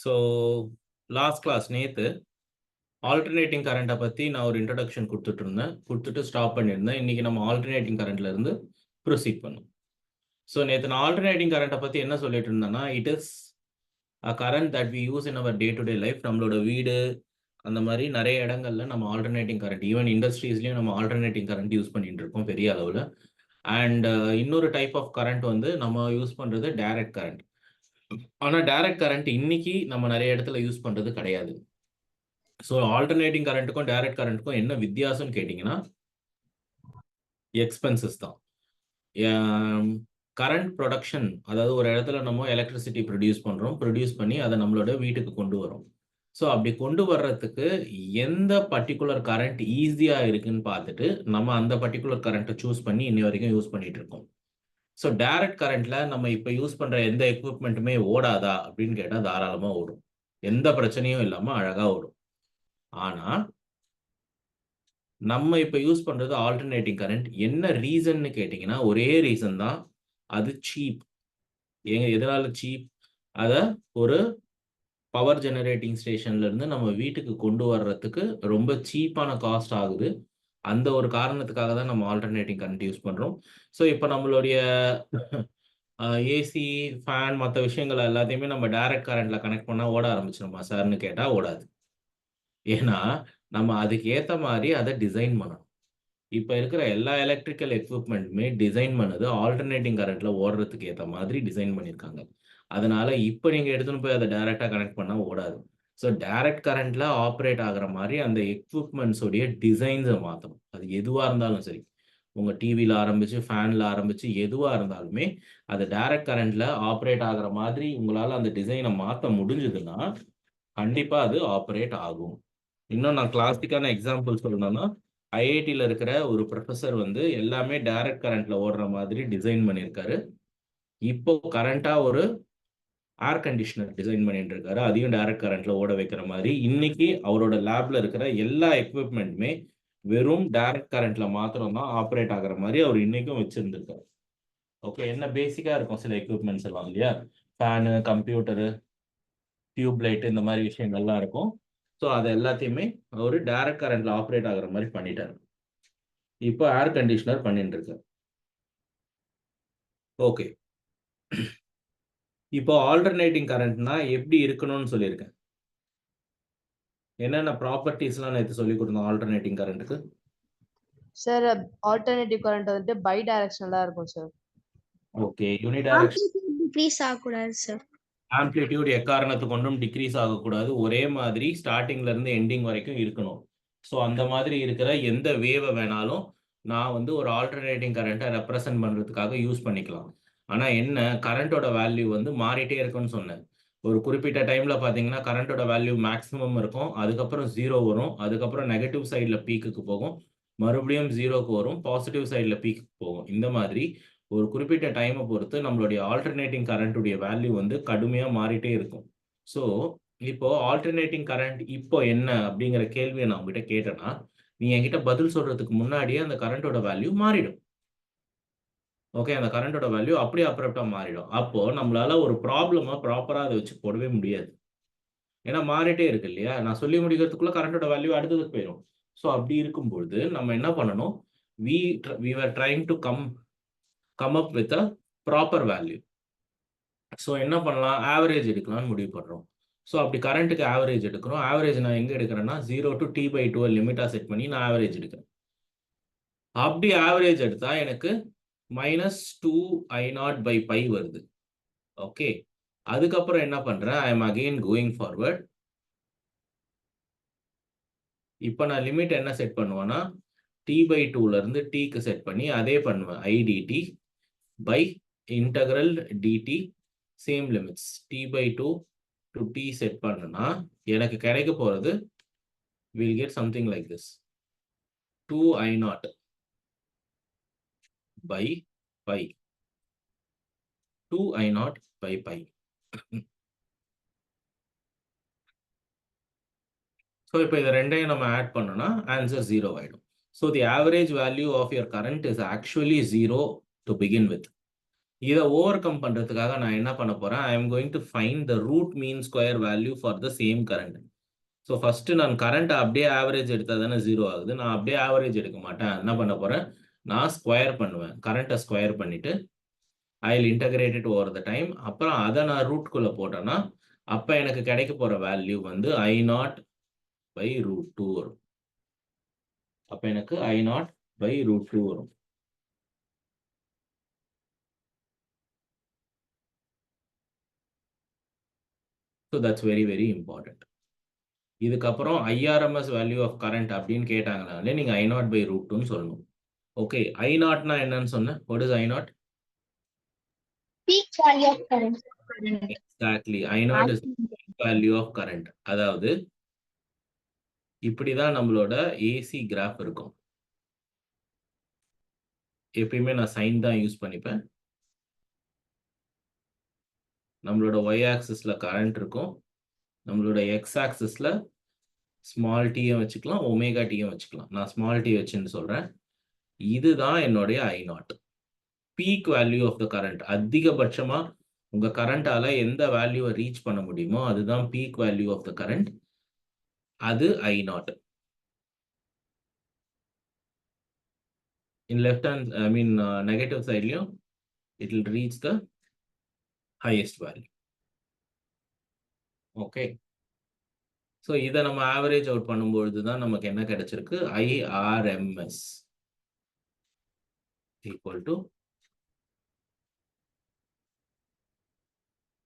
So last class நேற்று alternating கரண்ட்டை பற்றி நான் ஒரு இன்ட்ரடக்ஷன் கொடுத்துட்டு ஸ்டாப் பண்ணியிருந்தேன். இன்றைக்கி நம்ம ஆல்டர்னேட்டிங் கரண்ட்ல இருந்து ப்ரொசீட் பண்ணோம். ஸோ நேற்று நான் ஆல்டர்னேட்டிங் கரண்ட்டை பற்றி என்ன சொல்லிட்டு இருந்தேன்னா, it is a current that we use in our day to day life. நம்மளோட வீடு அந்த மாதிரி நிறைய இடங்கள்ல நம்ம ஆல்டர்னேட்டிங் கரண்ட், ஈவன் இண்டஸ்ட்ரீஸ்லையும் நம்ம ஆல்டர்னேட்டிங் கரண்ட் யூஸ் பண்ணிட்டு இருக்கோம் பெரிய அளவில். அண்ட் இன்னொரு டைப் ஆஃப் கரண்ட் வந்து நம்ம யூஸ் பண்ணுறது டைரக்ட் கரண்ட். ஆனால் டைரக்ட் கரண்ட் இன்னைக்கு நம்ம நிறைய இடத்துல யூஸ் பண்ணுறது கிடையாது. ஸோ ஆல்டர்னேட்டிங் கரண்ட்டுக்கும் டைரக்ட் கரண்ட்டுக்கும் என்ன வித்தியாசம்னு கேட்டிங்கன்னா, எக்ஸ்பென்சஸ் தான். கரண்ட் ப்ரொடக்ஷன், அதாவது ஒரு இடத்துல நம்ம எலக்ட்ரிசிட்டி ப்ரொடியூஸ் பண்ணி அதை நம்மளோட வீட்டுக்கு கொண்டு வரோம். ஸோ அப்படி கொண்டு வர்றதுக்கு எந்த பர்டிகுலர் கரண்ட் ஈஸியாக இருக்குன்னு பார்த்துட்டு நம்ம அந்த பர்டிகுலர் கரண்ட்டை சூஸ் பண்ணி இன்னி வரைக்கும் யூஸ் பண்ணிட்டு இருக்கோம். ஸோ டைரக்ட் கரண்ட்ல நம்ம இப்போ யூஸ் பண்ணுற எந்த எக்யூப்மெண்ட்டுமே ஓடாதா அப்படின்னு கேட்டால் தாராளமாக ஓடும். எந்த பிரச்சனையும் இல்லாமல் அழகாக ஓடும். ஆனால் நம்ம இப்போ யூஸ் பண்ணுறது ஆல்டர்னேட்டிங் கரண்ட். என்ன ரீசன்னு கேட்டிங்கன்னா, ஒரே ரீசன் தான், அது சீப். எதனால சீப்? அதை ஒரு பவர் ஜெனரேட்டிங் ஸ்டேஷன்லேருந்து நம்ம வீட்டுக்கு கொண்டு வர்றதுக்கு ரொம்ப சீப்பான காஸ்ட் ஆகுது. அந்த ஒரு காரணத்துக்காக தான் நம்ம ஆல்டர்னேட்டிங் கரண்ட் யூஸ் பண்ணுறோம். ஸோ இப்போ நம்மளுடைய ஏசி, ஃபேன் மற்ற விஷயங்கள் எல்லாத்தையுமே நம்ம டைரக்ட் கரண்ட்டில் கனெக்ட் பண்ணால் ஓட ஆரம்பிச்சிடுமா சார்னு கேட்டால் ஓடாது. ஏன்னா நம்ம அதுக்கு ஏற்ற மாதிரி அதை டிசைன் பண்ணணும். இப்போ இருக்கிற எல்லா எலக்ட்ரிக்கல் எக்யூப்மெண்ட்டுமே டிசைன் பண்ணது ஆல்டர்னேட்டிங் கரண்ட்டில் ஓடுறதுக்கு ஏற்ற மாதிரி டிசைன் பண்ணியிருக்காங்க. அதனால இப்போ நீங்கள் எடுத்துன்னு போய் அதை டைரெக்டாக கனெக்ட் பண்ணால் ஓடாது. ஸோ டைரக்ட் கரண்ட்டில் ஆப்ரேட் ஆகிற மாதிரி அந்த எக்யூப்மெண்ட்ஸோடைய டிசைன்ஸை மாற்றணும். அது எதுவாக இருந்தாலும் சரி, உங்கள் டிவியில் ஆரம்பித்து ஃபேனில் ஆரம்பித்து எதுவாக இருந்தாலுமே அது டைரக்ட் கரண்ட்டில் ஆப்ரேட் ஆகிற மாதிரி உங்களால் அந்த டிசைனை மாற்ற முடிஞ்சதுன்னா கண்டிப்பாக அது ஆப்ரேட் ஆகும். இன்னும் நான் கிளாசிக்கான எக்ஸாம்பிள் சொல்லணும்னா, ஐஐடியில் இருக்கிற ஒரு ப்ரொஃபஸர் வந்து எல்லாமே டைரக்ட் கரண்ட்டில் ஓடுற மாதிரி டிசைன் பண்ணியிருக்காரு. இப்போ கரண்ட்டாக ஒரு ஏர் கண்டிஷனர் டிசைன் பண்ணிட்டு இருக்காரு. அதையும் டைரக்ட் கரண்ட்ல ஓட வைக்கிற மாதிரி. இன்னைக்கு அவரோட லேப்ல இருக்கிற எல்லா எக்யூப்மெண்ட்டுமே வெறும் டைரக்ட் கரண்ட்ல மாத்திரம் தான் ஆப்ரேட் ஆகிற மாதிரி அவர் இன்னைக்கும் வச்சிருந்திருக்காரு. ஓகே, என்ன பேசிக்கா இருக்கும் சில எக்யூப்மெண்ட்ஸ் எல்லாம் இல்லையா, ஃபேனு, கம்ப்யூட்டரு, டியூப் லைட், இந்த மாதிரி விஷயங்கள்லாம் இருக்கும். ஸோ அது எல்லாத்தையுமே அவர் டைரக்ட் கரண்ட்ல ஆப்ரேட் ஆகிற மாதிரி பண்ணிட்டாரு. இப்போ ஏர் கண்டிஷனர் பண்ணிட்டு இருக்காரு. ஓகே, இப்போ ஆல்டர்னேட்டிங் கரண்ட்னா எப்படி இருக்கணும்னு சொல்லியிருக்கேன். என்னென்ன ப்ராப்பர்ட்டிஸ்லாம் நேற்று சொல்லி கொடுத்தோம் ஆல்டர்னேட்டிங் கரண்ட்டுக்கு? சார், ஆல்டர்னேட்டிவ் கரண்ட் வந்து பை டைரக்ஷனலா இருக்கும் சார். ஓகே, யூனிடைரக்ஷன். டிக்ரீஸ் ஆகக்கூடாது சார். ஆம்ப்ளிடியூட் எக்காரணத்து கொண்டும் டிக்ரீஸ் ஆகக்கூடாது. ஒரே மாதிரி ஸ்டார்டிங்ல இருந்து எண்டிங் வரைக்கும் இருக்கணும். ஸோ அந்த மாதிரி இருக்கிற எந்த வேவை வேணாலும் நான் வந்து ஒரு ஆல்டர்னேட்டிங் கரண்ட்டை ரெப்ரசன்ட் பண்ணுறதுக்காக யூஸ் பண்ணிக்கலாம். ஆனால் என்ன, கரண்ட்டோட வேல்யூ வந்து மாறிட்டே இருக்குன்னு சொன்னேன். ஒரு குறிப்பிட்ட டைமில் பார்த்தீங்கன்னா கரண்ட்டோட வேல்யூ மேக்ஸிமம் இருக்கும், அதுக்கப்புறம் 0 வரும், அதுக்கப்புறம் நெகட்டிவ் சைடில் பீக்குக்கு போகும், மறுபடியும் 0க்கு வரும், பாசிட்டிவ் சைடில் பீக்குக்கு போகும். இந்த மாதிரி ஒரு குறிப்பிட்ட டைமை பொறுத்து நம்மளுடைய ஆல்டர்னேட்டிங் கரண்ட்டுடைய வேல்யூ வந்து கடுமையாக மாறிட்டே இருக்கும். ஸோ இப்போ ஆல்டர்னேட்டிங் கரண்ட் இப்போ என்ன அப்படிங்கிற கேள்வியை நான் உங்ககிட்ட கேட்டேன்னா, நீ என்கிட்ட பதில் சொல்றதுக்கு முன்னாடியே அந்த கரண்ட்டோட வேல்யூ மாறிடும். ஓகே, அந்த கரண்ட்டோட வேல்யூ அப்படியே அப்ரப்டா மாறிடும். அப்போ நம்மளால ஒரு ப்ராப்ளமா ப்ராப்பரா அதை வச்சு போடவே முடியாது. ஏன்னா மாறிட்டே இருக்கு இல்லையா. நான் சொல்லி முடிக்கிறதுக்குள்ள கரண்ட்டோட வேல்யூ அடுத்ததுக்கு போயிடும். ஸோ அப்படி இருக்கும்பொழுது நம்ம என்ன பண்ணணும், we were trying to come up with a proper value. So என்ன பண்ணலாம், ஆவரேஜ் எடுக்கலாம்னு முடிவு பண்ணுறோம். ஸோ அப்படி கரண்ட்டுக்கு ஆவரேஜ் எடுக்கிறோம். ஆவரேஜ் நான் எங்கே எடுக்கிறேன்னா 0 to T/2 லிமிட்டாக செட் பண்ணி நான் ஆவரேஜ் எடுக்கிறேன். அப்படி ஆவரேஜ் எடுத்தால் எனக்கு -2I0/π வருது. ஓகே, அதுக்கப்புறம் என்ன பண்ணுறேன், I am again going forward. இப்போ நான் லிமிட் என்ன செட் பண்ணுவேன்னா T/2லேருந்து Tக்கு செட் பண்ணி அதே பண்ணுவேன், IDT by integral dt same limits T/2 to T set பண்ணுனா எனக்கு கிடைக்க போகிறது we'll get something like this, 2I0/π 2I0/π. So இப்போ இதை ரெண்டையும் நம்ம ஆட் பண்ணோம்னா ஆன்சர் 0 ஆகிடும். So the average value of your current is actually 0 to begin with. இதை ஓவர் கம் பண்றதுக்காக நான் என்ன பண்ண போறேன், I am going to find the root mean square value for the same current. So first நான் current அப்படியே average எடுத்தா தானே 0 ஆகுது. நான் அப்படியே ஆவரேஜ் எடுக்க மாட்டேன். என்ன பண்ண போறேன், நான் ஸ்கொயர் பண்ணுவேன். கரண்ட்டை ஸ்கொயர் பண்ணிட்டு I will integrate it over the time. அப்புறம் அதை நான் ரூட்குள்ள போட்டேன்னா அப்போ எனக்கு கிடைக்க போற வேல்யூ வந்து I0/√2 வரும். அப்போ எனக்கு I0/√2 வரும். So that's very very important. இதுக்கப்புறம் ஐஆர்எம்எஸ் வேல்யூ ஆஃப் கரண்ட் அப்படின்னு கேட்டாங்கனாலே நீங்க I0/√2ன்னு சொல்லணும். ஓகே, I0னா என்னன்னு சொன்னேன். What is I0? Peak value of current. Exactly, I0 is value of current. அதாவது இப்படிதான் நம்மளோட ஏசி கிராஃப் இருக்கும். எப்பயுமே நான் சைன் தான் யூஸ் பண்ணிப்பேன். நம்மளோட ஒய் ஆக்சிஸ்ல கரண்ட் இருக்கும், நம்மளோட எக்ஸ் ஆக்சிஸ்ல ஸ்மால் டீயும் வச்சுக்கலாம், ஒமேகா டீயும் வச்சுக்கலாம். நான் ஸ்மால் டி வச்சுன்னு சொல்றேன். இதுதான் என்னுடைய I0. Peak value of the current. அதிகபட்சமா உங்க கரண்டால எந்த வேல்யூவை ரீச் பண்ண முடியுமோ அதுதான் peak value of the current. அது I0. In left hand, I mean negative side, it will reach the highest value. Okay. So இதை நம்ம ஆவரேஜ் அவுட் பண்ணும்பொழுது தான் நமக்கு என்ன கிடைச்சிருக்கு, IRMS equal to.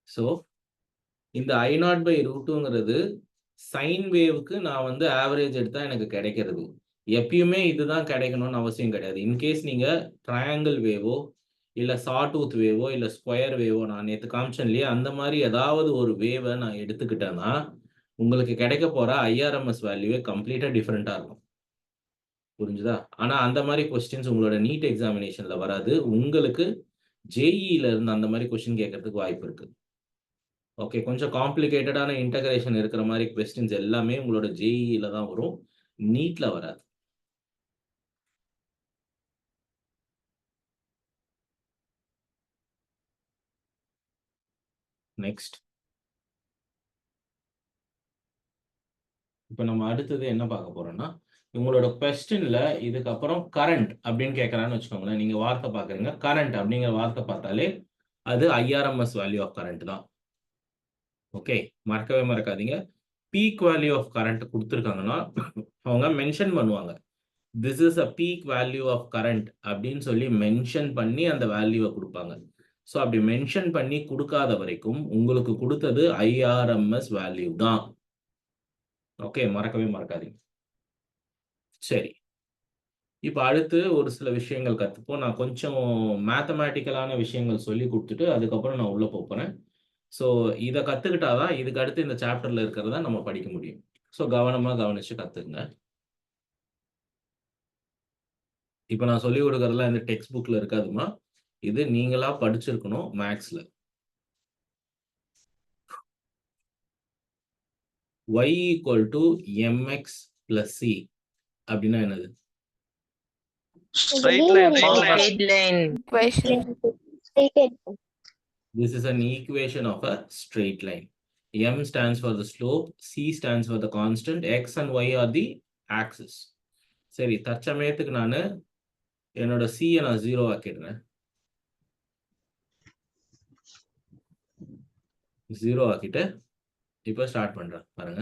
ஸோ இந்த I0/√2ங்கிறது சைன் வேவுக்கு நான் வந்து ஆவரேஜ் எடுத்தா எனக்கு கிடைக்கிறது. எப்பயுமே இதுதான் கிடைக்கணும்னு அவசியம் கிடையாது. இன்கேஸ் நீங்க ட்ரையாங்கிள் வேவோ இல்ல சாடூத் வேவோ இல்ல ஸ்கொயர் வேவோ, நான் நேற்று காமிச்சேன் இல்லையா, அந்த மாதிரி ஏதாவது ஒரு வேவை நான் எடுத்துக்கிட்டேன்னா உங்களுக்கு கிடைக்க போற ஐஆர்எம்எஸ் வேல்யூவே கம்ப்ளீட்டா டிஃப்ரெண்டா இருக்கும். புரிஞ்சுதா? ஆனா அந்த மாதிரி கொஸ்டின்ஸ் உங்களோட நீட் எக்ஸாமினேஷன்ல வராது. உங்களுக்கு ஜேஇல இருந்து அந்த மாதிரி கொஸ்டின் கேட்கறதுக்கு வாய்ப்பு இருக்கு. ஓகே, கொஞ்சம் காம்ப்ளிகேட்டடான இன்டகிரேஷன் இருக்கிற மாதிரி கொஸ்டின்ஸ் எல்லாமே உங்களோட ஜேஇல தான் வரும், நீட்ல வராது. நெக்ஸ்ட், இப்போ நம்ம அடுத்தது என்ன பார்க்க போறோம்னா, உங்களோட கொஸ்டின்ல இதுக்கப்புறம் கரண்ட் அப்படின்னு கேட்கறான்னு வச்சுக்கோங்களேன். நீங்க வார்த்தை பார்க்குறீங்க, கரண்ட் அப்படிங்கிற வார்த்தை பார்த்தாலே அது ஐஆர்எம்எஸ் வேல்யூ ஆஃப் கரண்ட் தான். ஓகே, மறக்கவே மறக்காதீங்க. பீக் வேல்யூ ஆஃப் கரண்ட் கொடுத்துருக்காங்கன்னா அவங்க மென்ஷன் பண்ணுவாங்க, this is a peak value of current அப்படின்னு சொல்லி மென்ஷன் பண்ணி அந்த வேல்யூவை கொடுப்பாங்க. ஸோ அப்படி மென்ஷன் பண்ணி கொடுக்காத வரைக்கும் உங்களுக்கு கொடுத்தது ஐஆர்எம்எஸ் வேல்யூ தான். ஓகே, மறக்கவே மறக்காதீங்க. சரி, இப்போ அடுத்து ஒரு சில விஷயங்கள் கற்றுப்போம். நான் கொஞ்சம் மேத்தமேட்டிக்கலான விஷயங்கள் சொல்லி கொடுத்துட்டு அதுக்கப்புறம் நான் உள்ள போகிறேன். ஸோ இதை கற்றுக்கிட்டாதான் இதுக்கு அடுத்து இந்த சாப்டர்ல இருக்கிறதா நம்ம படிக்க முடியும். ஸோ கவனமாக கவனிச்சு கற்றுக்குங்க. இப்போ நான் சொல்லி கொடுக்கறதுலாம் இந்த டெக்ஸ்ட் புக்ல இருக்காதுமா, இது நீங்களா படிச்சிருக்கணும் மேக்ஸ்ல. y = mx + c அப்படின்னா என்னது? Straight line. Question. This is an equation of a straight line. M stands for the slope, c stands for the constant, x and y are the axis. சரி, தற்சமயத்துக்கு நான் என்னோட c நான் 0 ஆக்கிடுறேன். 0 ஆக்கிட்டு இப்போ start பண்றேன் பாருங்க.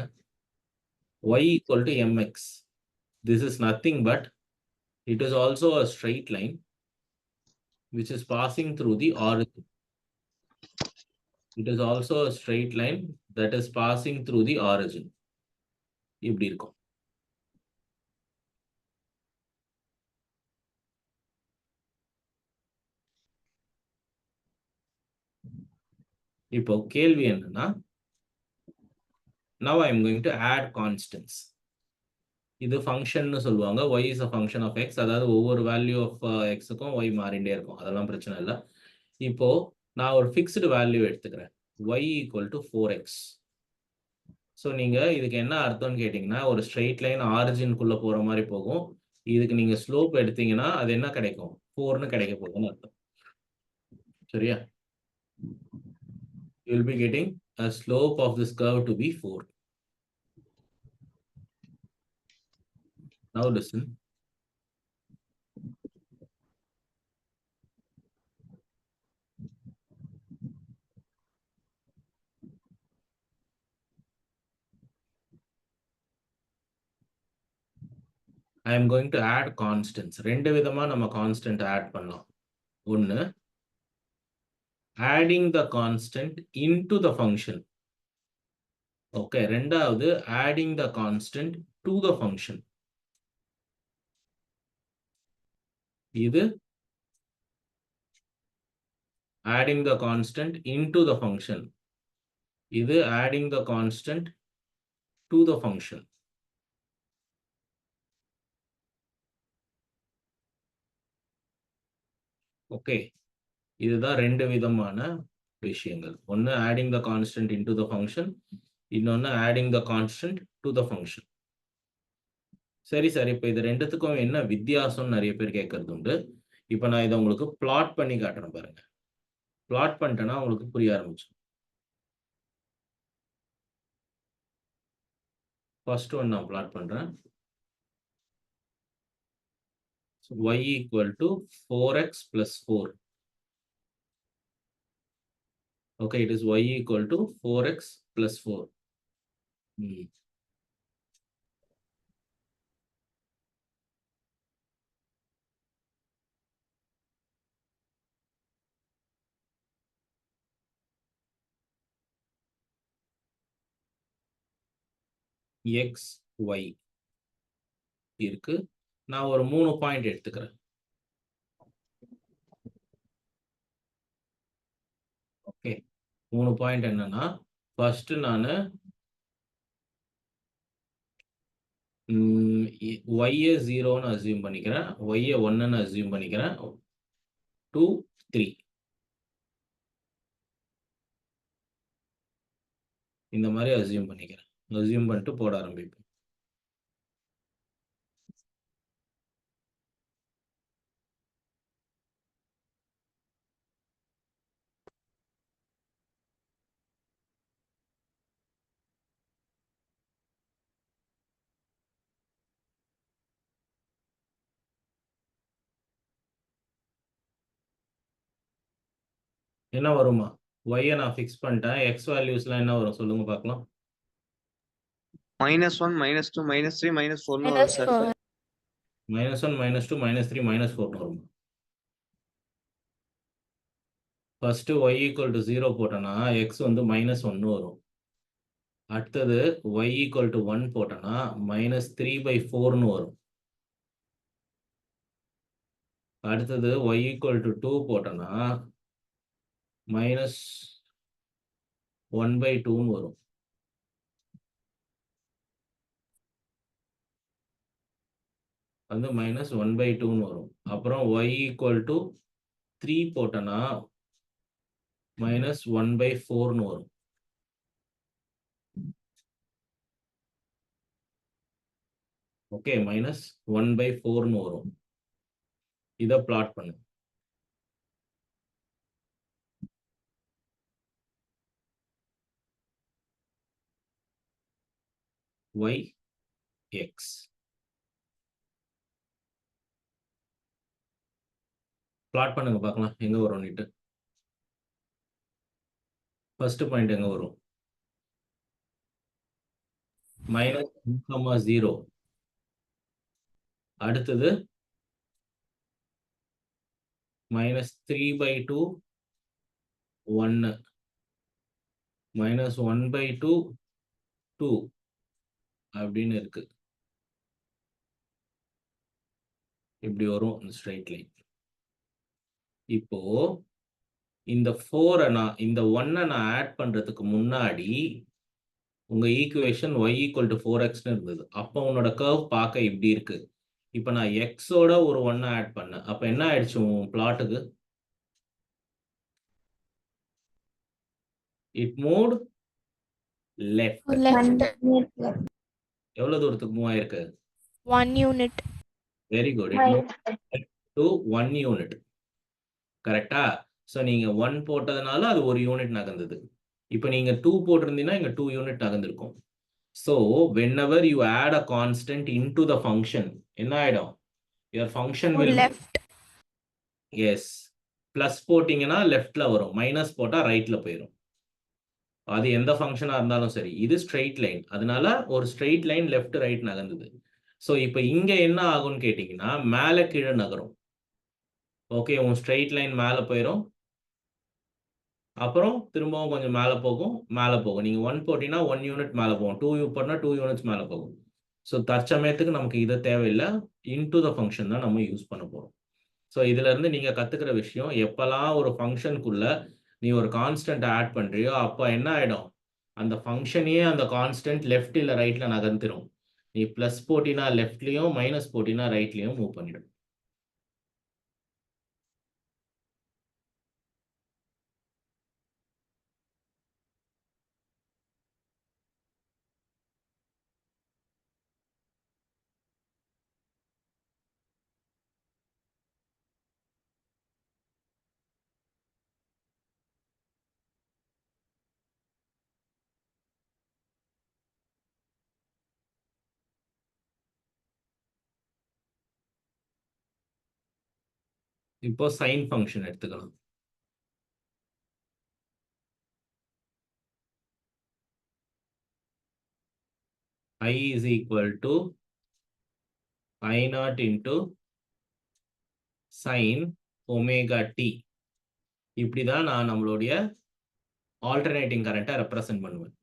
y = mx. This is nothing but it is also a straight line which is passing through the origin. It is also a straight line that is passing through the origin. இப்படி இருக்கும். இப்போ கேள்வி என்னன்னா, now I am going to add constants. இது function சொல்லுவாங்க. y is a function of x. அதாவது ஒவ்வொரு value of எக்ஸுக்கும் y மாறிண்டே இருக்கும், அதெல்லாம் பிரச்சனை இல்லை. இப்போ நான் ஒரு ஃபிக்ஸ்டு வேல்யூ எடுத்துக்கிறேன், y = 4x. ஸோ நீங்க இதுக்கு என்ன அர்த்தம்னு கேட்டிங்கன்னா, ஒரு ஸ்ட்ரெயிட் லைன் ஆரிஜின்குள்ள போற மாதிரி போகும். இதுக்கு நீங்க ஸ்லோப் எடுத்தீங்கன்னா அது என்ன கிடைக்கும், 4ன்னு கிடைக்க போகுதுன்னு அர்த்தம். சரியா? You will be getting a slope of this curve to be 4. Now listen. I am going to add constants. ரெண்டு விதமா நம்ம constant add பண்ணலாம். ஒன்னு, adding the constant into the function. Okay, ரெண்டாவது adding the constant to the function. இது adding the constant into the function. இது adding the constant to the function. Okay, இதுதான் ரெண்டு விதமான விஷயங்கள். ஒன்னு adding the constant into the function, இன்னொன்னு adding the constant to the function. சரி sir, இப்போ இது ரெண்டுத்துக்கும் என்ன வித்தியாசம் நிறைய பேர் கேட்கறது உண்டு. இப்போ நான் இதை உங்களுக்கு பிளாட் பண்ணி காட்டுறேன் பாருங்க. பிளாட் பண்ணிட்டேன்னா உங்களுக்கு புரிய ஆரம்பிச்சு. ஃபர்ஸ்ட் ஒன் நான் பிளாட் பண்றேன். y equal to 4x plus 4. Okay, it is y equal to 4x plus 4. x, y இருக்கு. நான் ஒரு 3 பாயிண்ட் எடுத்துக்கிறேன். ஓகே, 3 பாயிண்ட் என்னன்னா, ஃபர்ஸ்ட் நான் y 0ன்னு அஸ்யூம் பண்ணிக்கிறேன், y 1ன்னு அஸ்யூம் பண்ணிக்கிறேன், 2, 3 இந்த மாதிரி அஸ்யூம் பண்ணிக்கிறேன். அஸ்யூம் பண்ணிட்டு போட ஆரம்பிப்பேன். என்ன வருமா? y நான் ஃபிக்ஸ் பண்ணிட்டேன். x வேல்யூஸ்லாம் என்ன வரும் சொல்லுங்க பார்க்கலாம். -1, -2, -3, -4 னு வரும் சார். -1, -2, -3, -4 வரும். ஃபர்ஸ்ட் y equal to 0 போட்டனா x வந்து -1 வரும். அடுத்தது y equal to 1 போட்டனா -3/4 வரும். அடுத்தது y equal to 2 போட்டனா -1/2 வரும். வந்து -1/2 வரும். அப்புறம் y equal to 3 போட்டனா -1/4 வரும். ஓகே, -1/4 வரும். இத பிளாட் பண்ணு. y x பிளாட் பண்ணுங்க பார்க்கலாம் எங்க வரும் நீட்டு. ஃபர்ஸ்ட் பாயிண்ட் எங்க வரும்? -1, 0. அடுத்தது -3/2, 1, -1/2, 2 அப்படின்னு இருக்கு. இப்படி வரும் இந்த ஸ்ட்ரைட் லைன். இப்போ இந்த 4 இந்த 1 நான் ஆட் பண்றதுக்கு முன்னாடி உங்க equation y equal to 4x இருந்தது. அப்போ உன்னோட கர்வ் பார்க்க இப்படி இருக்கு. இப்போ நான் x ஓட ஒரு 1 ஆட் பண்ணேன். அப்ப என்ன ஆயிடுச்சு உன் பிளாட்டுக்கு? It moved left. எவ்வளவு தூரத்துக்கு மூவ் ஆயிருக்கு? 1 unit. Very good. It move to 1 unit. கரெக்டா? ஸோ நீங்க 1 போட்டதுனால அது 1 யூனிட் நகர்ந்தது. இப்போ நீங்க 2 போட்டிருந்தீங்கன்னா இங்க 2 யூனிட் நகர்ந்திருக்கும். So whenever you add a constant into the function, என்ன ஆயிடும்? Your function will left. yes. Plus போட்டீங்கன்னா லெஃப்ட்ல வரும், மைனஸ் போட்டா ரைட்ல போயிடும். அது எந்த ஃபங்க்ஷனா இருந்தாலும் சரி. இது ஸ்ட்ரெயிட் லைன், அதனால ஒரு ஸ்ட்ரெயிட் லைன் லெஃப்ட் ரைட் நகர்ந்தது. ஸோ இப்போ இங்க என்ன ஆகும்னு கேட்டிங்கன்னா மேலே கீழே நகரும். ஓகே, உன் ஸ்ட்ரெயிட் லைன் மேலே போயிடும், அப்புறம் திரும்பவும் கொஞ்சம் மேலே போகும், மேலே போகும். நீங்கள் 1 போட்டிங்கன்னா 1 யூனிட் மேலே போகும், 2 போட்டினா 2 யூனிட்ஸ் மேலே போகும். ஸோ தற்சமயத்துக்கு நமக்கு இது தேவையில்லை, இன்டு த ஃபங்க்ஷன் தான் நம்ம யூஸ் பண்ண போகிறோம். ஸோ இதிலிருந்து நீங்கள் கற்றுக்கிற விஷயம், எப்போல்லாம் ஒரு ஃபங்க்ஷனுக்குள்ள நீ ஒரு கான்ஸ்டன்ட் ஆட் பண்ணுறியோ அப்போ என்ன ஆகிடும், அந்த ஃபங்க்ஷனையே அந்த கான்ஸ்டன்ட் லெஃப்ட் இல்லை ரைட்டில் நகர்ந்துடும். நீ ப்ளஸ் போட்டினா லெஃப்ட்லேயும், மைனஸ் போட்டினா ரைட்லேயும் மூவ் பண்ணிடும். இப்போ சைன் ஃபங்க்ஷன் எடுத்துக்கலாம். I is equal to I0 into sin omega t. இப்படி தான் நான் நம்மளுடைய ஆல்டர்னேட்டிங் கரண்ட்டை ரெப்ரசன்ட் பண்ணுவேன்.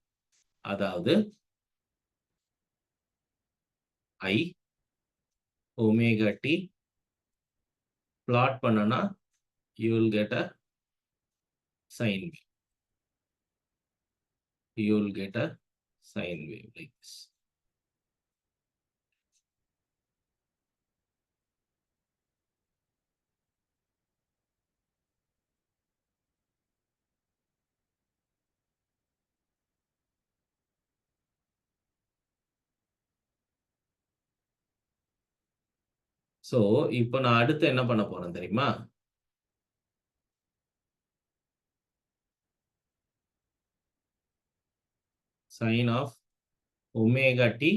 அதாவது I omega t plot பண்ணனா you will get a sine wave. You will get a sine wave like this. So இப்போ நான் அடுத்து என்ன பண்ண போறேன் தெரியுமா? Sin of omega t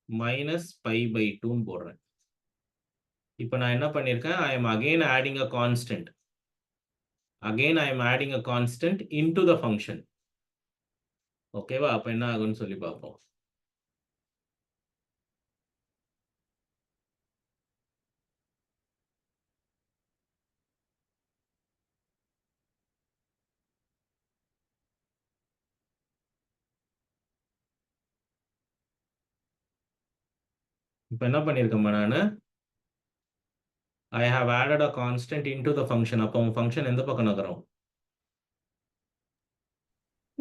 minus pi by 2 போடுறேன். இப்போ நான் என்ன பண்ணியிருக்கேன், I am again adding a constant. Again I am adding a constant into the function. ஓகேவா? அப்போ என்ன ஆகும்னு சொல்லி பார்ப்போம். இப்போ என்ன பண்ணியிருக்கேன் நானு, I have added a constant into the function. அப்போ உங்க ஃபங்க்ஷன் எந்த பக்கம் நகரும்?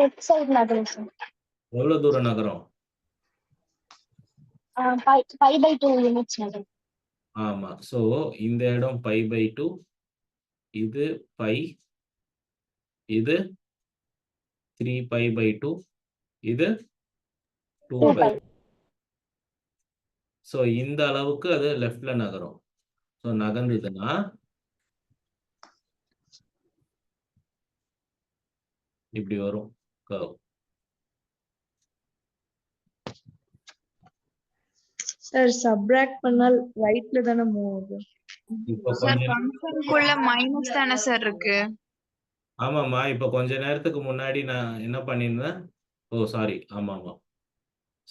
Left side நகரும் sir. எவ்வளவு தூரம் நகரும்? Pi by 2 units நகரும். ஆமா. ஸோ இந்த இடம் pi by 2, இது pi, இது 3 pi by 2, இது 2 pi. ஸோ இந்த அளவுக்கு அது லெஃப்ட்ல நகரும். ஸோ நகர்ந்ததுன்னா இப்படி வரும் curve. சார் சப்ராக்ட் பண்ணால் ரைட்ல தானே மூவ் ஆகுது. இப்போ சார் கொஞ்சம் ஃபங்க்ஷனுக்குள்ள மைனஸ் தானே சார் இருக்கு? ஆமாம்மா, இப்போ கொஞ்ச நேரத்துக்கு முன்னாடி நான் என்ன பண்ணியிருந்தேன், ஓ சாரி,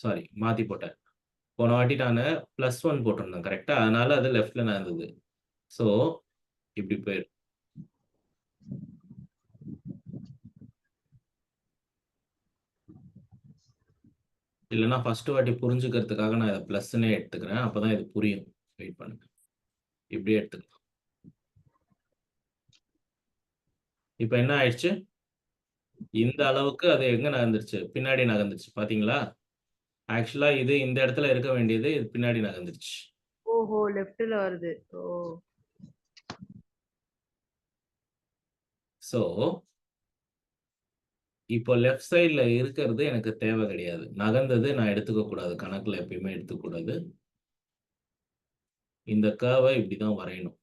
சாரி மாத்தி போட்டேன். போன வாட்டி நான் +1 போட்டிருந்தேன் கரெக்டா, அதனால அது லெஃப்ட்ல இருந்தது. ஸோ இப்படி போயிடும். இல்லைன்னா ஃபர்ஸ்ட் வாட்டி புரிஞ்சுக்கிறதுக்காக நான் இதை ப்ளஸ்ன்னே எடுத்துக்கிறேன், அப்பதான் இது புரியும். வெயிட் பண்ணுங்க, இப்படியே எடுத்துக்கலாம். இப்போ என்ன ஆயிடுச்சு, இந்த அளவுக்கு அது எங்க நகர்ந்துருச்சு, பின்னாடி நகர்ந்துருச்சு. பாத்தீங்களா? ஆக்சுவலா இது இந்த இடத்துல இருக்க வேண்டியது, இது பின்னாடி நகர்ந்துருச்சு. ஓஹோ, லெஃப்ட்ல வருது. ஓ ஸோ இப்போ லெஃப்ட் சைட்ல இருக்கிறது எனக்கு தேவை கிடையாது, நகர்ந்தது நான் எடுத்துக்க கூடாது, கணக்குல எப்பயுமே எடுத்துக்க கூடாது. இந்த கர்வை இப்படி தான் வரையணும்.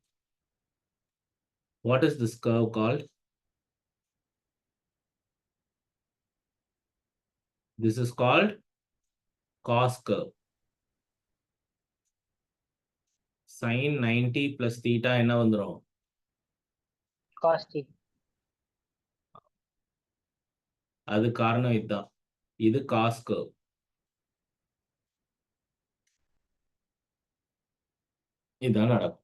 What is this curve called? This is called cos curve. Sin 90 plus theta என்ன வந்துரும்? cos t. அது காரணம் இதுதான். இது cos curve. இதுதான் நடக்கும்.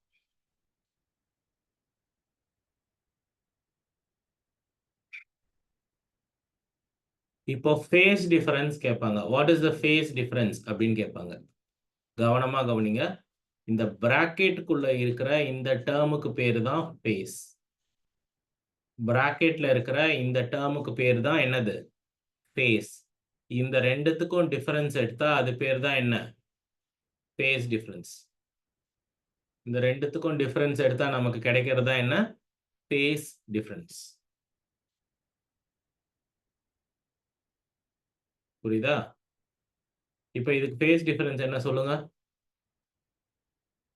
இப்போ phase difference கேட்பாங்க. What is the phase difference அப்படின்னு கேட்பாங்க. கவனமா கவனிங்க. இந்த பிராக்கெட்டுக்குள்ள இருக்கிற இந்த டேர்முக்கு பேரு தான் phase. பிராக்கெட்ல இருக்கிற இந்த டேர்முக்கு பேரு தான் என்னது? phase. இந்த ரெண்டுத்துக்கும் டிஃபரன்ஸ் எடுத்தா அது பேர் தான் என்ன? phase difference. இந்த ரெண்டுத்துக்கும் டிஃபரன்ஸ் எடுத்தா நமக்கு கிடைக்கிறது தான் என்ன? phase difference. புரியுதா? இப்போ இதுக்கு phase difference என்ன சொல்லுங்க?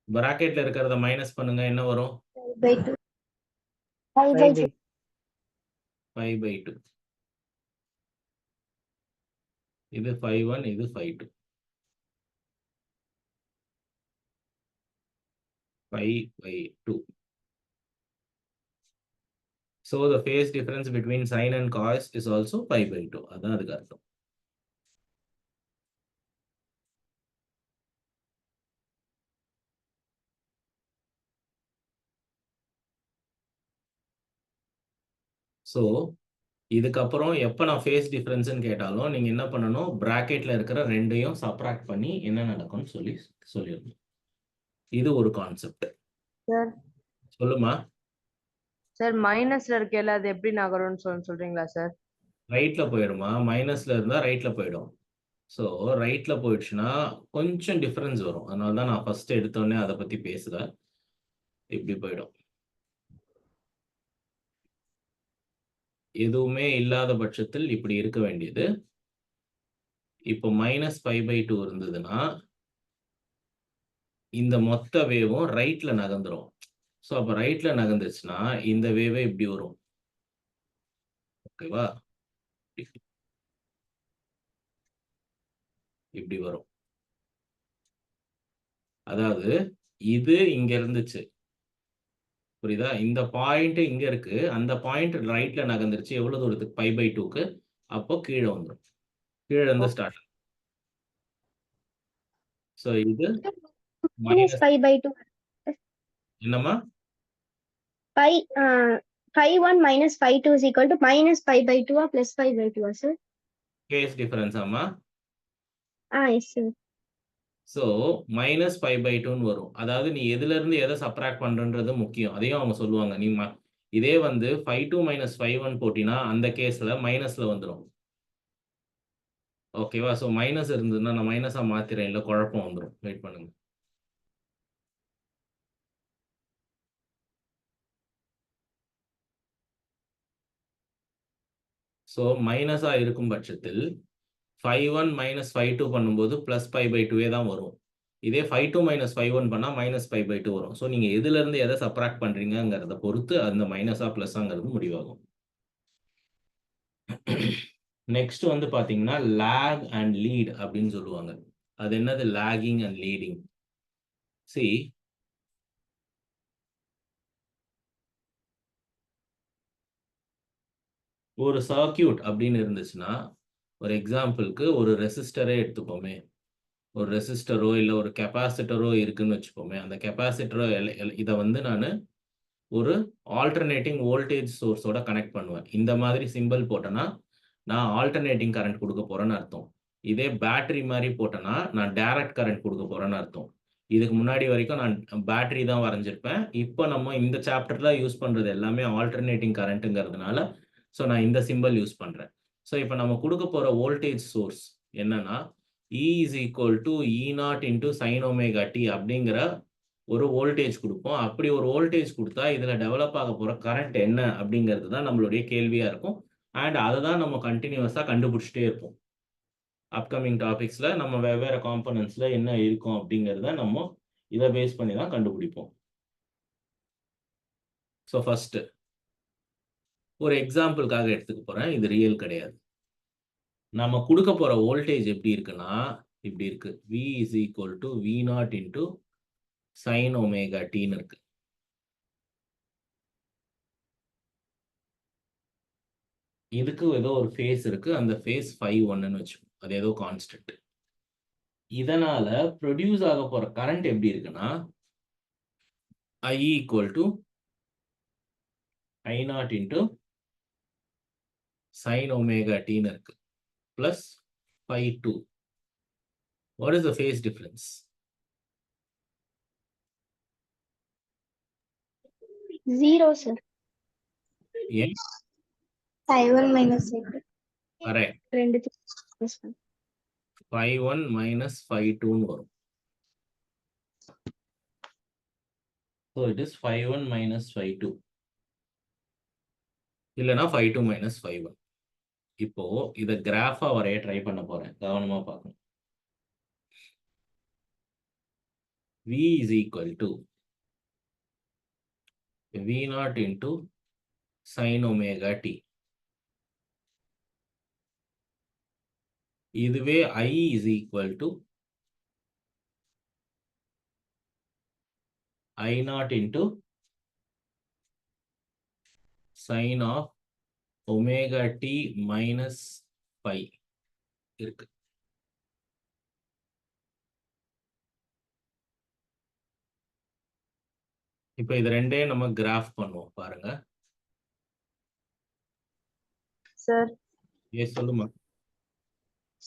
பிராக்கெட்ல இருக்கிறத மைனஸ் பண்ணுங்க, என்ன வரும்? 5/2. 5/2. 5/2. இது 5/1, இது 5/2. 5/2. So the phase difference between sin and cos is also 5/2. அதான் அதுக்கு அர்த்தம். ஸோ இதுக்கப்புறம் எப்போ நான் ஃபேஸ் டிஃப்ரென்ஸ்ன்னு கேட்டாலும் நீங்கள் என்ன பண்ணணும்? பிராக்கெட்டில் இருக்கிற ரெண்டையும் சப்ராக்ட் பண்ணி என்ன நடக்கும்னு சொல்லிடணும். இது ஒரு கான்செப்ட். சார் சொல்லுமா. சார் மைனஸ்ல இருக்கையில அது எப்படி நகரும்னு சொல்றீங்களா சார்? ரைட்ல போயிடுமா? மைனஸ்ல இருந்தால் ரைட்ல போயிடும். ஸோ ரைட்ல போயிடுச்சுன்னா கொஞ்சம் டிஃப்ரென்ஸ் வரும். அதனால தான் நான் ஃபர்ஸ்ட் எடுத்தோடனே அதை பற்றி பேசுகிறேன். இப்படி போயிடும். எதுவுமே இல்லாத பட்சத்தில் இப்படி இருக்க வேண்டியது. இப்போ -5/2 இருந்ததுன்னா இந்த மொத்த வேவும் ரைட்ல நகர்ந்துரும். ஸோ அப்போ ரைட்ல நகர்ந்துச்சுன்னா இந்த வேவே இப்படி வரும். ஓகேவா? இப்படி வரும். அதாவது இது இங்க இருந்துச்சு, புரியுதா? இந்த பாயிண்ட் இங்க இருக்கு, அந்த பாயிண்ட் ரைட்ல நகர்ந்துருச்சு. எவ்வளவு தூரத்துக்கு? 5/2க்கு. அப்போ கீழே வந்துடும். கீழே இருந்து ஸ்டார்ட். ஸோ இது minus 5/2. என்னம்மா? 5/1 minus 5/2 is equal to minus 5/2 or plus 5/2, sir? Face difference ஆமா. Yes, sir. ஸோ -5/2ன்னு வரும். அதாவது நீ எதுல இருந்து எதை சப்ராக்ட் பண்றன்றது முக்கியம். அதையும் அவங்க சொல்லுவாங்க. நீ இதே வந்து 5/2 - 5/1 போட்டினா அந்த கேஸ்ல மைனஸ்ல வந்துடும். ஓகேவா? ஸோ மைனஸ் இருந்ததுன்னா நான் மைனஸா மாத்திரேன், இல்லை குழப்பம் வந்துடும். வெயிட் பண்ணுங்க. ஸோ மைனஸா இருக்கும் பட்சத்தில் 5/1 - 5/2 பண்ணும்போது +5/2 தான் வரும். இதே 5/2 - 5/1 பண்ணா -5/2 வரும். ஸோ நீங்க எதுல இருந்து எதை சப்ராக்ட் பண்றீங்கிறத பொறுத்து அந்த மைனஸா பிளஸ்ஸாங்கிறது முடிவாகும். நெக்ஸ்ட் வந்து பாத்தீங்கன்னா லேக் அண்ட் லீட் அப்படின்னு சொல்லுவாங்க. அது என்னது? Lagging and leading. சி ஒரு சர்க்கியூட் அப்படின்னு இருந்துச்சுன்னா, ஒரு எக்ஸாம்பிளுக்கு ஒரு ரெசிஸ்டரே எடுத்துப்போமே. ஒரு ரெசிஸ்டரோ இல்லை ஒரு கெப்பாசிட்டரோ இருக்குன்னு வச்சுப்போமே. அந்த கெப்பாசிட்டரோ இதை வந்து நான் ஒரு ஆல்டர்னேட்டிங் வோல்டேஜ் சோர்ஸோட கனெக்ட் பண்ணுவேன். இந்த மாதிரி சிம்பிள் போட்டேன்னா நான் ஆல்டர்னேட்டிங் கரண்ட் கொடுக்க போறேன்னு அர்த்தம். இதே பேட்டரி மாதிரி போட்டேன்னா நான் டைரக்ட் கரண்ட் கொடுக்க போறேன்னு அர்த்தம். இதுக்கு முன்னாடி வரைக்கும் நான் பேட்டரி தான் வரைஞ்சிருப்பேன். இப்போ நம்ம இந்த சாப்டர்ல யூஸ் பண்றது எல்லாமே ஆல்டர்னேட்டிங் கரண்ட்டுங்கிறதுனால ஸோ நான் இந்த சிம்பிள் யூஸ் பண்றேன். ஸோ இப்போ நம்ம கொடுக்க போற வோல்டேஜ் சோர்ஸ் என்னன்னா E is equal to E0 into sin omega t அப்படிங்கிற ஒரு வோல்டேஜ் கொடுப்போம். அப்படி ஒரு வோல்டேஜ் கொடுத்தா இதுல டெவலப் ஆக போற கரண்ட் என்ன அப்படிங்கிறது தான் நம்மளுடைய கேள்வியா இருக்கும். அண்ட் அதை தான் நம்ம கண்டினியூஸா கண்டுபிடிச்சிட்டே இருப்போம். அப்கமிங் டாபிக்ஸ்ல நம்ம வெவ்வேறு காம்பனன்ட்ஸ்ல என்ன இருக்கும் அப்படிங்கிறத நம்ம இதை பேஸ் பண்ணி தான் கண்டுபிடிப்போம். ஸோ ஃபர்ஸ்ட் ஒரு எக்ஸாம்பிளுக்காக எடுத்துக்க போறேன். இது ரியல் கிடையாது. நம்ம கொடுக்க போற வோல்டேஜ் எப்படி இருக்குன்னா இப்படி இருக்கு. V is equal to V0 into sin omega t ன்னு இருக்கு. இதுக்கு ஏதோ ஒரு ஃபேஸ் இருக்கு. அந்த ஃபேஸ் 5-1ன்னு வச்சுக்கோம். அது ஏதோ கான்ஸ்டன்ட். இதனால ப்ரொடியூஸ் ஆக போற கரண்ட் எப்படி இருக்குன்னா I equal to I0 into sin omega t ன்னு இருக்கு. Plus phi2. What is the phase difference? 0 sir. ஏன்? I1 minus I2. Correct. ரெண்டுத்துக்கும் Phi1 minus phi2 ன்னு வரும். So it is phi1 minus phi2. இல்லைன்னா phi2 minus phi1. இப்போ இதை கிராஃபா வரைய ட்ரை பண்ண போறேன். கவனமா பார்க்கணும். V is equal to V0 into sin omega t. இதுவே I is equal to I0 into sin of omega t minus phi இருக்கு. இப்போ இது ரெண்டையும் நம்ம கிராஃப் பண்ணுவோம் பாருங்க. சார் சொல்லுமா.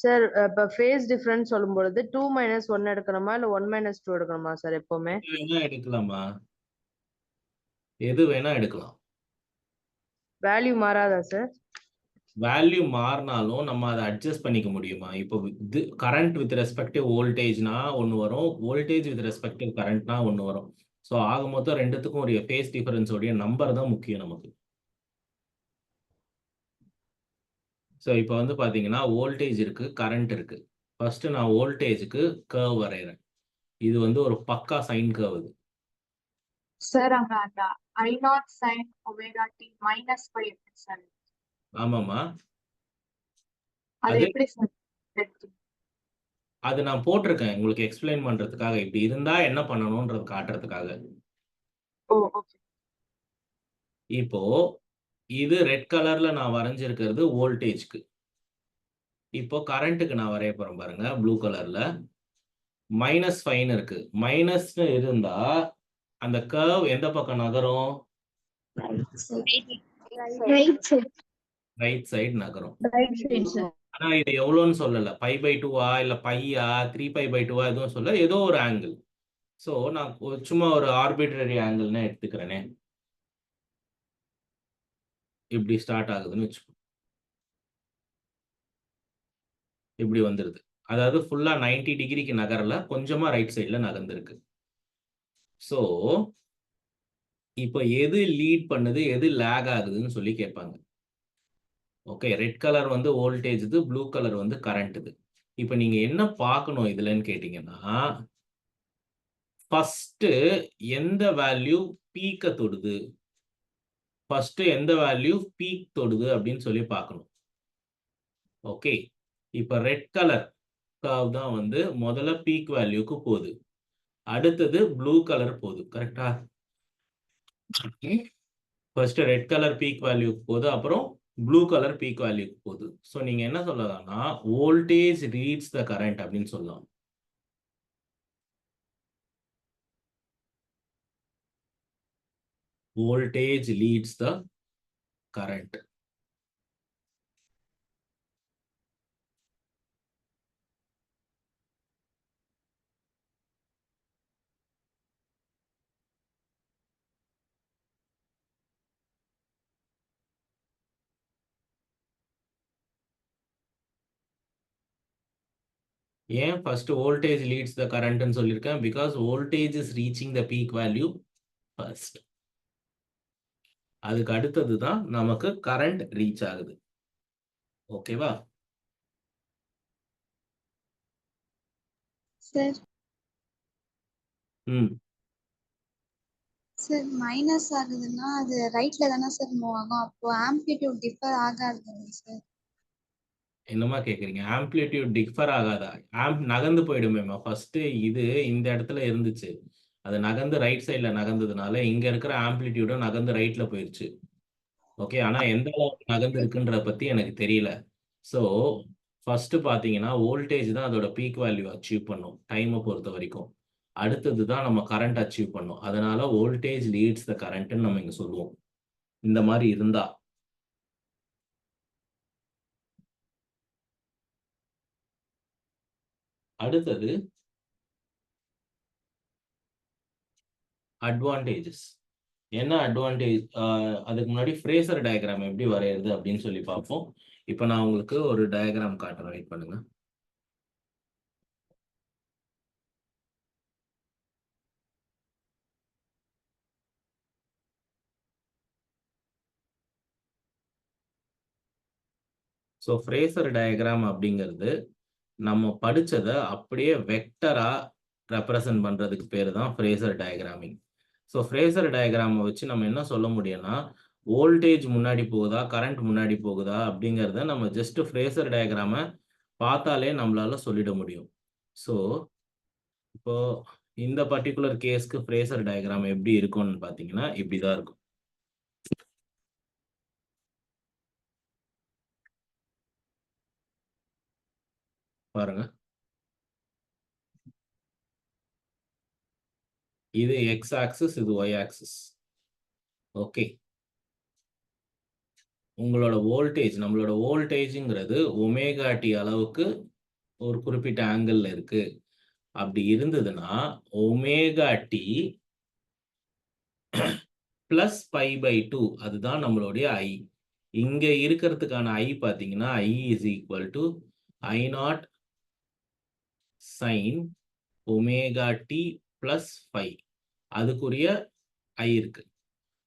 சார் இப்ப ஃபேஸ் டிஃபரன்ஸ் சொல்லும் பொழுது 2 minus 1 எடுக்கணுமா இல்ல 1 minus 2 எடுக்கணுமா சார் எப்பவுமே? எது வேணா எடுக்கலாமா? எது வேணா எடுக்கலாம். Value மாறாதா sir? வேல்யூ மாறினாலும் நம்ம அதை அட்ஜஸ்ட் பண்ணிக்க முடியுமா? இப்போ இது கரண்ட் வித் ரெஸ்பெக்டிவ் வோல்டேஜ்னா ஒன்று வரும், வோல்டேஜ் வித் ரெஸ்பெக்டிவ் கரண்ட்னா ஒன்று வரும். ஸோ ஆக மொத்தம் ரெண்டுத்துக்கும் ஒரு ஃபேஸ் டிஃபரன்ஸோடைய நம்பர் தான் முக்கியம் நமக்கு. ஸோ இப்போ வந்து பார்த்தீங்கன்னா வோல்டேஜ் இருக்கு, கரண்ட் இருக்கு. ஃபர்ஸ்ட் நான் வோல்டேஜுக்கு கர்வ் வரைகிறேன். இது வந்து ஒரு பக்கா சைன் கர்வ் இது. சார் அங்க அந்த I0 sin omega t minus pi எப்படி சார்? ஆமாம்மா. அது அது எப்படி சார் எடுத்தீங்க? அது நான் போட்டிருக்கேன் உங்களுக்கு எக்ஸ்பிளைன் பண்றதுக்காக. இப்படி இருந்தா என்ன பண்ணணும்ன்றது காட்டுறதுக்காக. ஓ ஓகே. இப்போ இது ரெட் கலர்ல நான் வரைஞ்சிருக்கிறது வோல்டேஜ்க்கு. இப்போ கரண்ட்டுக்கு நான் வரைய போறேன் பாருங்க ப்ளூ கலர்ல. -5 இருக்கு. மைனஸ்னு இருந்தா அந்த கர்வ் எந்த பக்கம் நகரும்? Right side. ரைட் சைடு நகரும். Right side sir. ஆனா இது எவ்வளோன்னு சொல்லல. π/2 இல்ல π-ஆ 3π/2 எதுவும் சொல்ல, ஏதோ ஒரு ஆங்கிள். ஸோ நான் சும்மா ஒரு ஆர்பிட்ரரி ஆங்கிள்னு எடுத்துக்கிறேனே. இப்படி ஸ்டார்ட் ஆகுதுன்னு வச்சுக்கோ. இப்படி வந்துருது. அதாவது ஃபுல்லா 90 டிகிரிக்கு நகரல, கொஞ்சமா ரைட் சைட்ல நகர்ந்துருக்கு. ஸோ இப்போ எது லீட் பண்ணுது, எது லேக் ஆகுதுன்னு சொல்லி கேட்பாங்க. ஓகே, ரெட் கலர் வந்து வோல்டேஜ் இது, ப்ளூ கலர் வந்து கரண்ட் இது. இப்போ நீங்க என்ன பார்க்கணும் இதுலன்னு கேட்டீங்கன்னா, ஃபர்ஸ்ட் எந்த வேல்யூ பீக்க தொடுது, ஃபர்ஸ்ட் எந்த வேல்யூ பீக் தொடுது அப்படின்னு சொல்லி பார்க்கணும். ஓகே, இப்போ ரெட் கலர் கர்வ் தான் வந்து முதல்ல பீக் வேல்யூக்கு போகுது, அடுத்தது ப்ளூ கலர் போகுது. கரெக்டா? ஃபர்ஸ்ட் ரெட் கலர் பீக் வேல்யூக்கு போகுது, அப்புறம் ப்ளூ கலர் பீக் வேல்யூக்கு போகுது. ஸோ நீங்க என்ன சொல்லலாம்னா வோல்டேஜ் ரீட்ஸ் த கரண்ட் அப்படின்னு சொல்லலாம். Voltage leads the current. ஏன் ஃபர்ஸ்ட் வோல்டேஜ் லீட்ஸ் த கரண்ட்னு சொல்லியிருக்கேன்? Because voltage is reaching the peak value first. அதுக்கு அடுத்தது தான் நமக்கு கரண்ட் ரீச் ஆகுது. ஓகேவா? சார் ம். சார் மைனஸ் ஆகுதுன்னா அது ரைட்ல தானே சார் மூவ் ஆகும். அப்போ ஆம்ப்ளிடியூட் டிஃபர் ஆகாது சார். என்னம்மா கேட்குறீங்க? ஆம்ப்ளிட்யூட் டிஃபர் ஆகாதா? நகர்ந்து போயிடுமேம்மா. ஃபர்ஸ்ட்டு இது இந்த இடத்துல இருந்துச்சு. அது நகர்ந்து ரைட் சைடுல நகர்ந்ததுனால, இங்க இருக்கிற ஆம்ப்ளிட்யூடும் நகர்ந்து ரைட்ல போயிருச்சு. ஓகே. ஆனா எந்த அளவுக்கு நகர்ந்து இருக்குன்றத பத்தி எனக்கு தெரியல. ஸோ, ஃபர்ஸ்ட்டு பார்த்தீங்கன்னா, வோல்டேஜ் தான் அதோட பீக் வேல்யூ அச்சீவ் பண்ணும். டைம பொறுத்தவரைக்கும். அடுத்தது தான் நம்ம கரண்ட் அச்சீவ் பண்ணும். அதனால வோல்டேஜ் லீட்ஸ் த கரண்ட்ன்னு நம்ம இங்க சொல்லுவோம். இந்த மாரி இருந்தா. அடுத்தது அட்வான்டேஜஸ். என்ன அட்வான்டேஜ்? அதுக்கு முன்னாடி ஃப்ரேசர் டயகிராம் எப்படி வரையறது அப்படின்னு சொல்லி பார்ப்போம். இப்ப நான் உங்களுக்கு ஒரு டயகிராம் காட்டுறேன். வெயிட் பண்ணுங்க. ஸோ ஃப்ரேசர் டயகிராம் அப்படிங்கிறது நம்ம படிச்சத அப்படியே வெக்டரா ரெப்ரசன்ட் பண்றதுக்கு பேரு தான் ஃப்ரேசர் டயகிராமிங். ஸோ ஃப்ரேசர் டயகிராமை வச்சு நம்ம என்ன சொல்ல முடியும்னா, வோல்டேஜ் முன்னாடி போகுதா, கரண்ட் முன்னாடி போகுதா அப்படிங்கிறத நம்ம ஜஸ்ட் ஃப்ரேசர் டயகிராமை பார்த்தாலே நம்மளால சொல்லிட முடியும். ஸோ இப்போ இந்த பர்டிகுலர் கேஸ்க்கு ஃப்ரேசர் டயகிராம் எப்படி இருக்கும்னு பார்த்தீங்கன்னா இப்படிதான் இருக்கும். பாருங்க. இது எக்ஸ் ஆக்சிஸ், இது ஒய் ஆக்சிஸ். ஓகே. உங்களோட வோல்டேஜ், நம்மளோட வோல்டேஜ்ங்கிறது ஒமேகா டி அளவுக்கு ஒரு குறிப்பிட்ட ஆங்கிள் இருக்கு. அப்படி இருந்ததுன்னா omega t plus pi by 2 அதுதான் நம்மளுடைய ஐ. இங்க இருக்கிறதுக்கான ஐ பார்த்தீங்கன்னா I is equal to I naught sine omega t plus pi. அதுக்குரிய ஐ இருக்கு.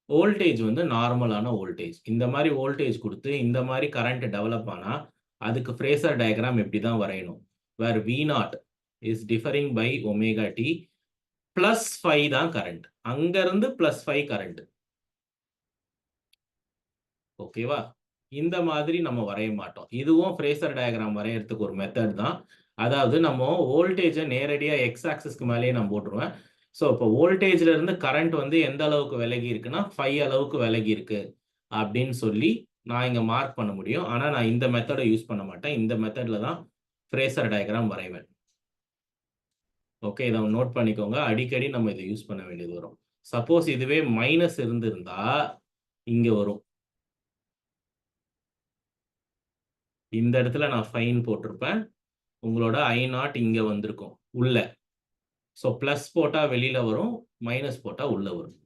வோல்டேஜ் வந்து நார்மலான வோல்டேஜ். இந்த மாதிரி வோல்டேஜ் கொடுத்து இந்த மாதிரி கரண்ட் டெவலப் ஆனா அதுக்கு ஃப்ரேசர் டயகிராம் எப்படி தான் வரையணும். Where V naught is differing by omega t plus 5 தான் கரண்ட். அங்க இருந்து பிளஸ் 5 கரண்ட். ஓகேவா? இந்த மாதிரி நம்ம வரைய மாட்டோம். இதுவும் ஃப்ரேசர் டயகிராம் வரையறதுக்கு ஒரு மெத்தட் தான். அதாவது நம்ம வோல்டேஜை நேரடியா எக்ஸ் ஆக்சிஸ்க்கு மேலேயே நான் போட்டுருவேன். ஸோ இப்போ வோல்டேஜ்ல இருந்து கரண்ட் வந்து எந்த அளவுக்கு விலகி இருக்குன்னா 5 அளவுக்கு விலகி இருக்கு அப்படின்னு சொல்லி நான் இங்க மார்க் பண்ண முடியும். ஆனா நான் இந்த மெத்தடை யூஸ் பண்ண மாட்டேன். இந்த மெத்தட்ல தான் ஃப்ரேசர் டயகிராம் வரைவேன். ஓகே, இதை நோட் பண்ணிக்கோங்க. அடிக்கடி நம்ம இதை யூஸ் பண்ண வேண்டியது வரும். சப்போஸ் இதுவே மைனஸ் இருந்திருந்தா இங்க வரும். இந்த இடத்துல நான் ஃபைன் போட்டிருப்பேன். உங்களோட ஐ நாட் இங்க வந்திருக்கும் உள்ள. ஸோ பிளஸ் போட்டா வெளியில வரும், மைனஸ் போட்டா உள்ள வரும்.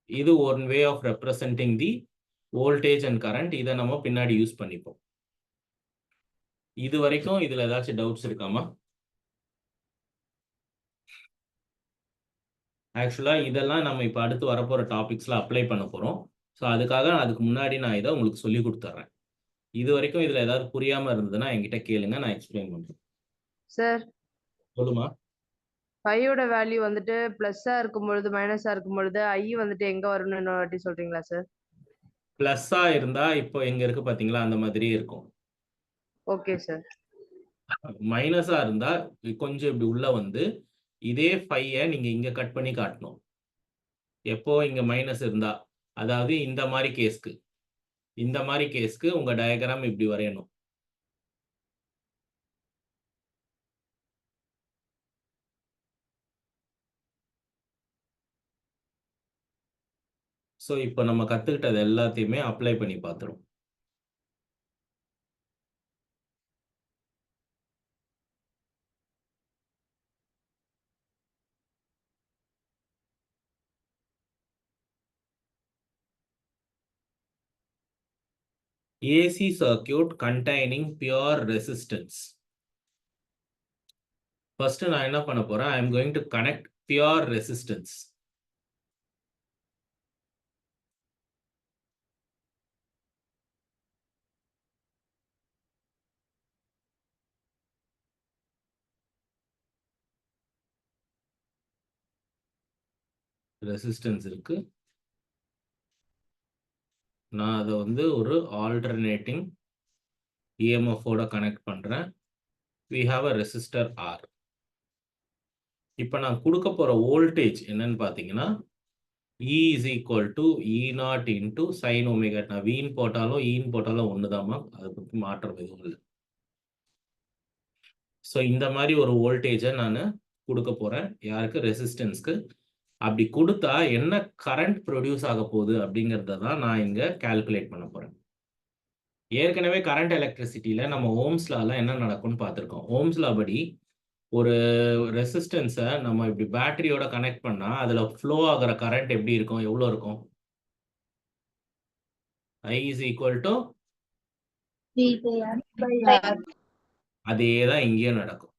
இது one way of representing the voltage and current. இதை நம்ம பின்னாடி யூஸ் பண்ணிப்போம். இது வரைக்கும் இதுல ஏதாச்சும் டவுட்ஸ் இருக்காமா? ஆக்சுவலா இதெல்லாம் நம்ம இப்போ அடுத்து வரப்போற டாபிக்ஸ்ல அப்ளை பண்ண போறோம். ஸோ அதுக்காக அதுக்கு முன்னாடி நான் இதை உங்களுக்கு சொல்லி கொடுத்துட்றேன். இது வரைக்கும் இதுல ஏதாவது புரியாம இருந்ததுன்னா என்கிட்ட கேளுங்க, நான் எக்ஸ்பிளைன் பண்றேன். சார் சொல்லுமா. ஃபையோட வேல்யூ வந்துட்டு பிளஸ்ஸா இருக்கும் பொழுது மைனஸா இருக்கும் பொழுது ஐ வந்துட்டு எங்க வரும்னு இன்னொரு வாட்டி சொல்றீங்களா சார்? பிளஸ்ஸா இருந்தா இப்போ எங்க இருக்கு பாத்தீங்களா, அந்த மாதிரியே இருக்கும். Okay sir. மைனஸா இருந்தா கொஞ்சம் இப்படி உள்ள வந்து இதே 5 நீங்க இங்க கட் பண்ணி காட்டணும். எப்போ இங்க மைனஸ் இருந்தா, அதாவது இந்த மாதிரி கேஸ்க்கு உங்க டயகிராம் இப்படி வரையணும். ஸோ இப்போ நம்ம கத்துக்கிட்டது எல்லாத்தையுமே அப்ளை பண்ணி பார்த்துரும். AC circuit containing pure resistance. First நான் என்ன பண்ண போறேன், I am going to connect pure resistance. Resistance இருக்கு. நான் அதை வந்து ஒரு ஆல்டர்னேட்டிங் இஎம்எஃப் ஓட கனெக்ட் பண்றேன். we have a resistor R. இப்போ நான் கொடுக்க போற வோல்டேஜ் என்னன்னு பார்த்தீங்கன்னா E is equal to E0 into sin omega. நான் வீன் போட்டாலும் ஈன் போட்டாலும் ஒண்ணுதாம்மா, அதை பற்றி மாற்றம் எதுவும் இல்லை. ஸோ இந்த மாதிரி ஒரு வோல்டேஜை நான் கொடுக்க போறேன். யாருக்கு? ரெசிஸ்டன்ஸ்க்கு. அப்படி கொடுத்தா என்ன கரண்ட் ப்ரொடியூஸ் ஆக போகுது அப்படிங்கிறத தான் நான் இங்க கால்குலேட் பண்ண போறேன். ஏற்கனவே கரண்ட் எலக்ட்ரிசிட்டியில நம்ம ஓம்ஸ் லால என்ன நடக்கும்னு பார்த்துருக்கோம். ஓம்ஸ் லா படி ஒரு ரெசிஸ்டன்ஸை நம்ம இப்படி பேட்டரியோட கனெக்ட் பண்ணா அதுல ஃப்ளோ ஆகிற கரண்ட் எப்படி இருக்கும்? எவ்வளோ இருக்கும்? I is equal to அதே தான் இங்கேயும் நடக்கும்.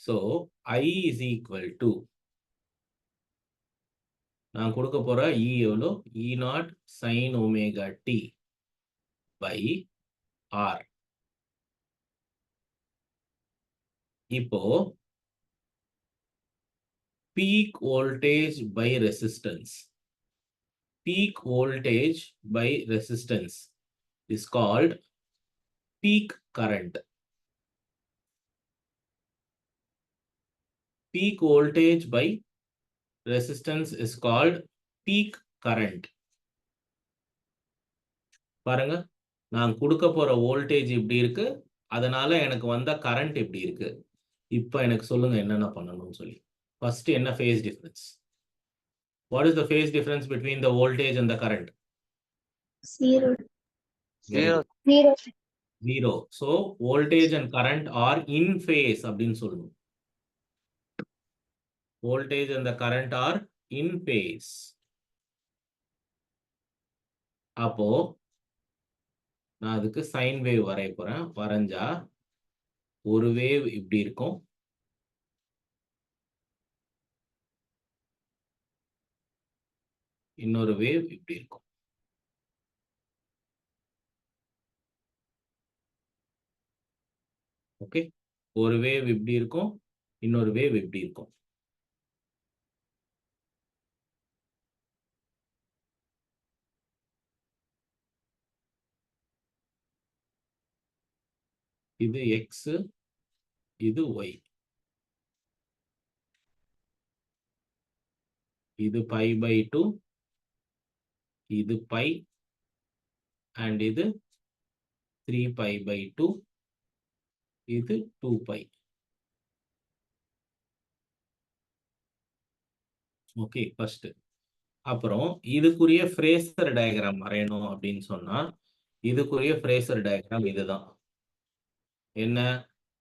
So I is equal to நான் கொடுக்க போற E எவ்வளோ? E0 sin omega t by R. இப்போ peak voltage by resistance. Peak voltage by resistance is called peak current. Peak voltage by resistance is called peak current. பாருங்க, நான் கொடுக்க போற voltage இப்படி இருக்கு, அதனால எனக்கு வந்த கரண்ட் இப்படி இருக்கு. இப்போ எனக்கு சொல்லுங்க என்னென்ன பண்ணணும்னு சொல்லி. ஃபர்ஸ்ட் என்ன face difference? What is the phase difference between the voltage and the current? Zero. Zero. Zero. Zero. So voltage and current are in phase அப்படின்னு சொல்லணும். Voltage and the current are in phase. அப்போ நான் அதுக்கு sine wave வரைய போறேன். வரைஞ்சா ஒரு wave இப்படி இருக்கும், இன்னொரு வேவ் இப்படி இருக்கும். ஓகே, ஒரு வேவ் இப்படி இருக்கும், இன்னொரு வேவ் இப்படி இருக்கும். இது எக்ஸ், இது ஒய். இது பை பை 2, இது பை, அண்ட் இது 3 பை பை 2, இது 2 பை. Okay, first. அப்புறம் இதுக்குரிய ஃப்ரேசர் டயக்ராம் வரையணும் அப்படின்னு சொன்னா இதுக்குரிய ஃப்ரேசர் டயக்ராம் இதுதான். என்ன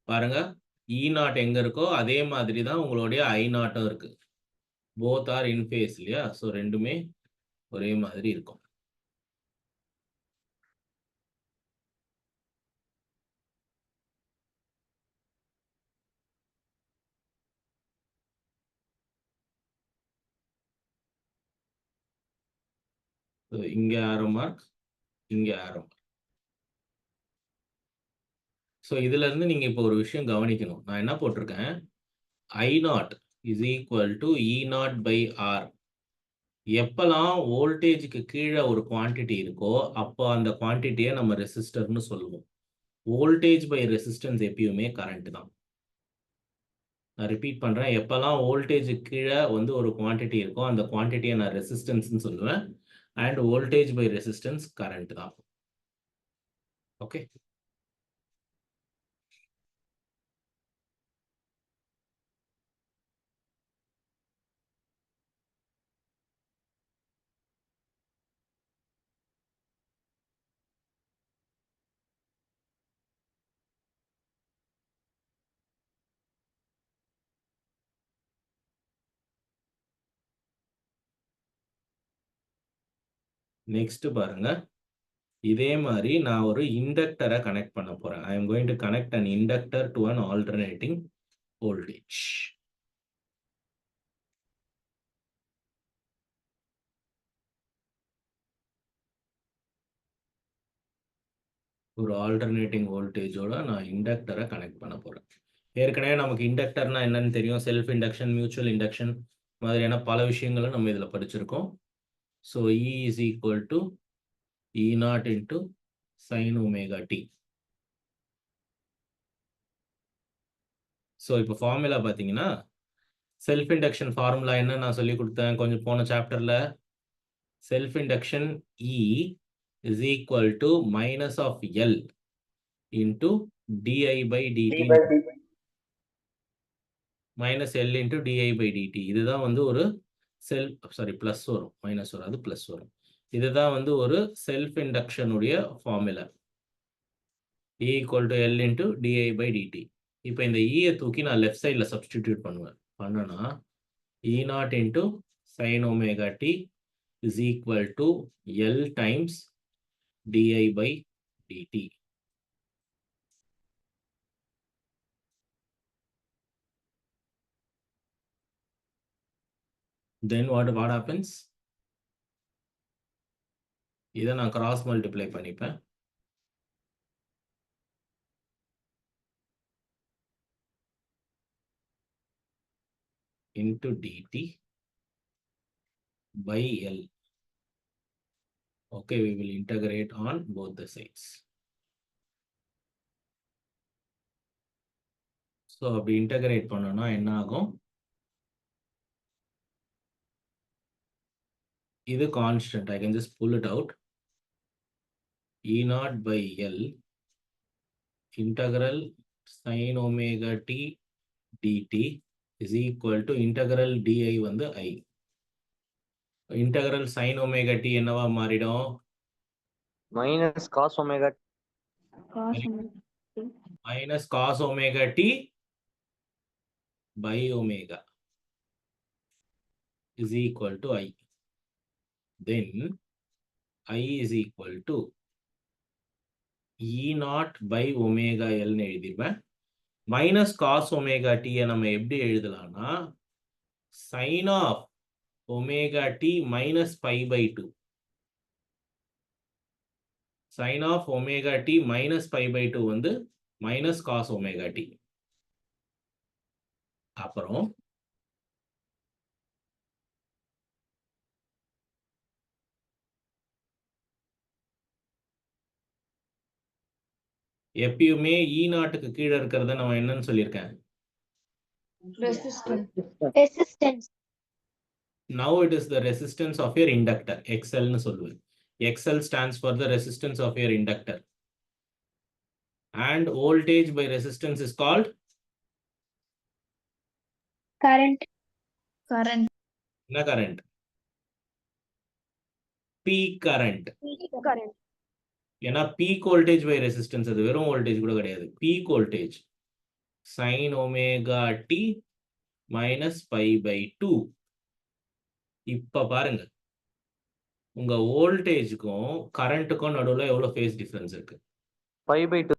பாருங்க, E0 எங்க இருக்கோ அதே மாதிரி தான் உங்களுடைய I0 இருக்கு. போத் ஆர் இன் ஃபேஸ் இல்லையா? ஸோ ரெண்டுமே ஒரே மாதிரி இருக்கும். இங்க ஆரோ மார்க், இங்க ஆரோ மார்க். ஸோ இதுல இருந்து நீங்க இப்போ ஒரு விஷயம் கவனிக்கணும். நான் என்ன போட்டிருக்கேன்? I0 is equal to E0 by R. எப்பெல்லாம் வோல்டேஜுக்கு கீழே ஒரு குவான்டிட்டி இருக்கோ அப்போ அந்த குவான்டிட்டியை நம்ம ரெசிஸ்டர்னு சொல்லுவோம். வோல்டேஜ் பை ரெசிஸ்டன்ஸ் எப்பயுமே கரண்ட் தான். நான் ரிப்பீட் பண்றேன், எப்பெல்லாம் வோல்டேஜுக்கு கீழே வந்து ஒரு குவான்டிட்டி இருக்கோ அந்த குவான்டிட்டியை நான் ரெசிஸ்டன்ஸ்னு சொல்லுவேன். And voltage by resistance current தான். ஓகே, நெக்ஸ்ட் பாருங்க, இதே மாதிரி நான் ஒரு இண்டக்டரை கனெக்ட் பண்ண போறேன். I am going to connect an inductor to an alternating voltage. ஒரு ஆல்டர்னேட்டிங் வோல்டேஜோட நான் இண்டக்டரை கனெக்ட் பண்ண போறேன். ஏற்கனவே நமக்கு இண்டக்டர்னா என்னன்னு தெரியும். செல்ஃப் இண்டக்ஷன், மியூச்சுவல் இண்டக்ஷன், மாதிரியான பல விஷயங்களை நம்ம இதில் படிச்சிருக்கோம். So E is equal to E0 into sine omega t. So இப்போ ஃபார்முலா பார்த்தீங்கன்னா செல்ஃப் இண்டக்ஷன் ஃபார்முலா என்ன நான் சொல்லி கொடுத்தேன் கொஞ்சம் போன சாப்டரில். Self induction E is equal to minus of L into DI by DT minus L into DI by DT. இதுதான் வந்து ஒரு ப்ளஸ் வரும், மைனஸ் வராது, ப்ளஸ் வரும். இதுதான் வந்து ஒரு செல்ஃப் இண்டக்ஷனுடைய formula. E equal to L into DI by d t. இப்போ இந்த ஈயை தூக்கி நான் லெஃப்ட் சைடில் சப்ஸ்டிடியூட் பண்ணுவேன். பண்ணனா E0 into sine omega t is equal to L times DI by DT. Then what happens? இதை நான் கிராஸ் மல்டிப்ளை பண்ணிப்பேன். Into dt by L. Okay, we will integrate on both the sides. So அப்படி integrate பண்ணோம்னா என்ன ஆகும்? இது constant. I can just pull it out. E0 by L integral sin omega t dt is equal to integral di வந்து I. Integral sin omega t என்னவா மாறிடும்? minus cos omega Minus cos omega t by omega is equal to I. Then I is equal to E0 by omega L னு எழுதிருவேன். Minus cos omega t நம்ம எப்படி எழுதலாம்னா sine of omega t minus pi by two. Sine of omega t minus pi by two வந்து minus cos omega t. அப்புறம் எப்பயுமே E0க்கு கீழே இருக்கிறத நம்ம என்னன்னு சொல்லியிருக்கேன்? Resistance. Now it is the resistance of your inductor. XL னு சொல்லுவேன். XL stands for the resistance of your inductor. And voltage by resistance is called Current. என்ன current? Peak current. Current. ஏன்னா peak voltage by resistance அது வெறும் voltage கூட கிடையாது. Peak voltage sin omega t minus pi by 2. இப்ப பாருங்க உங்க வோல்டேஜுக்கும் கரண்ட்டுக்கும் நடுவில் எவ்வளோ ஃபேஸ் டிஃபரன்ஸ் இருக்கு? 5/2.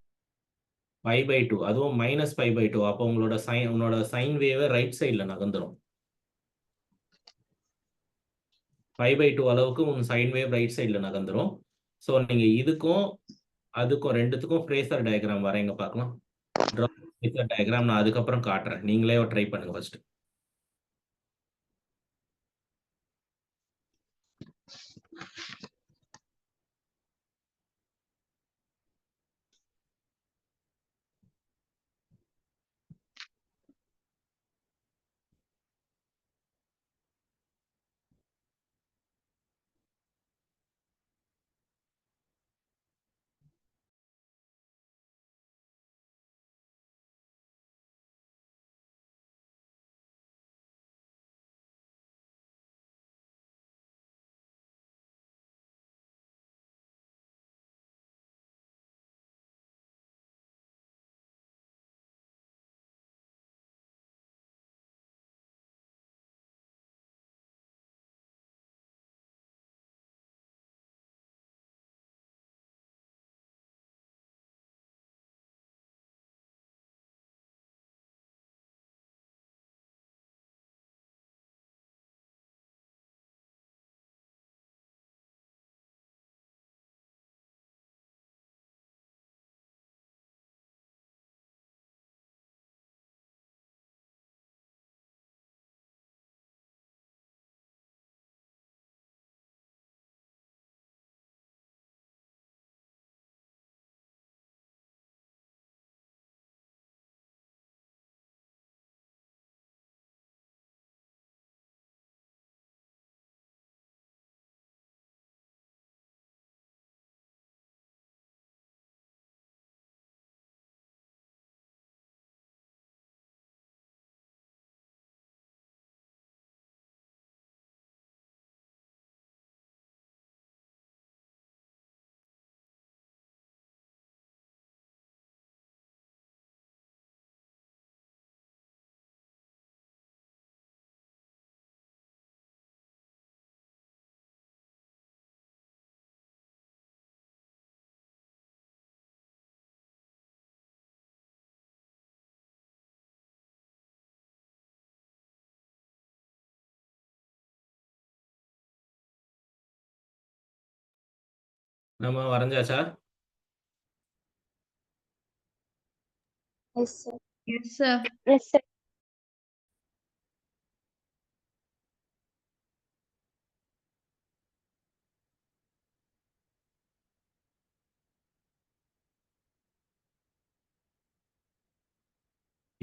5/2. அதுவும் மைனஸ் 5/2. அப்போ உன்னோட சைன் வேவை ரைட் சைடில் நகர்ந்துடும். 5/2 அளவுக்கு உன் சைன் வேவ் ரைட் சைடில் நகர்ந்துடும். ஸோ நீங்கள் இதுக்கும் அதுக்கும் ரெண்டுத்துக்கும் ஃப்ரேசர் டயக்ராம் வரைங்க பார்க்கலாம். ஃப்ரேசர் டயக்ராம் நான் அதுக்கப்புறம் காட்டுறேன். நீங்களே ட்ரை பண்ணுங்க ஃபர்ஸ்ட். நம்ம வரைஞ்சாச்சா? Yes sir. Yes, sir. Yes, sir.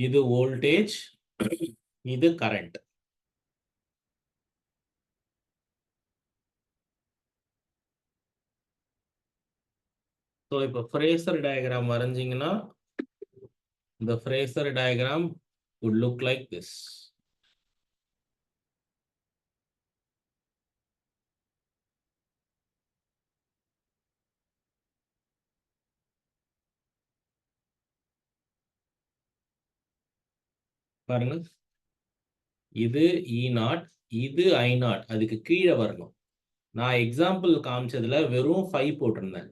இது வோல்டேஜ், இது கரண்ட். ஸோ இப்போ ஃப்ரேசர் டயக்ராம் வரைஞ்சிங்கன்னா the Fraser diagram would look like this. பாருங்க, இது E0, இது I0. அதுக்கு கீழே வரணும். நான் எக்ஸாம்பிள் காமிச்சதுல வெறும் 5 போட்டிருந்தேன்.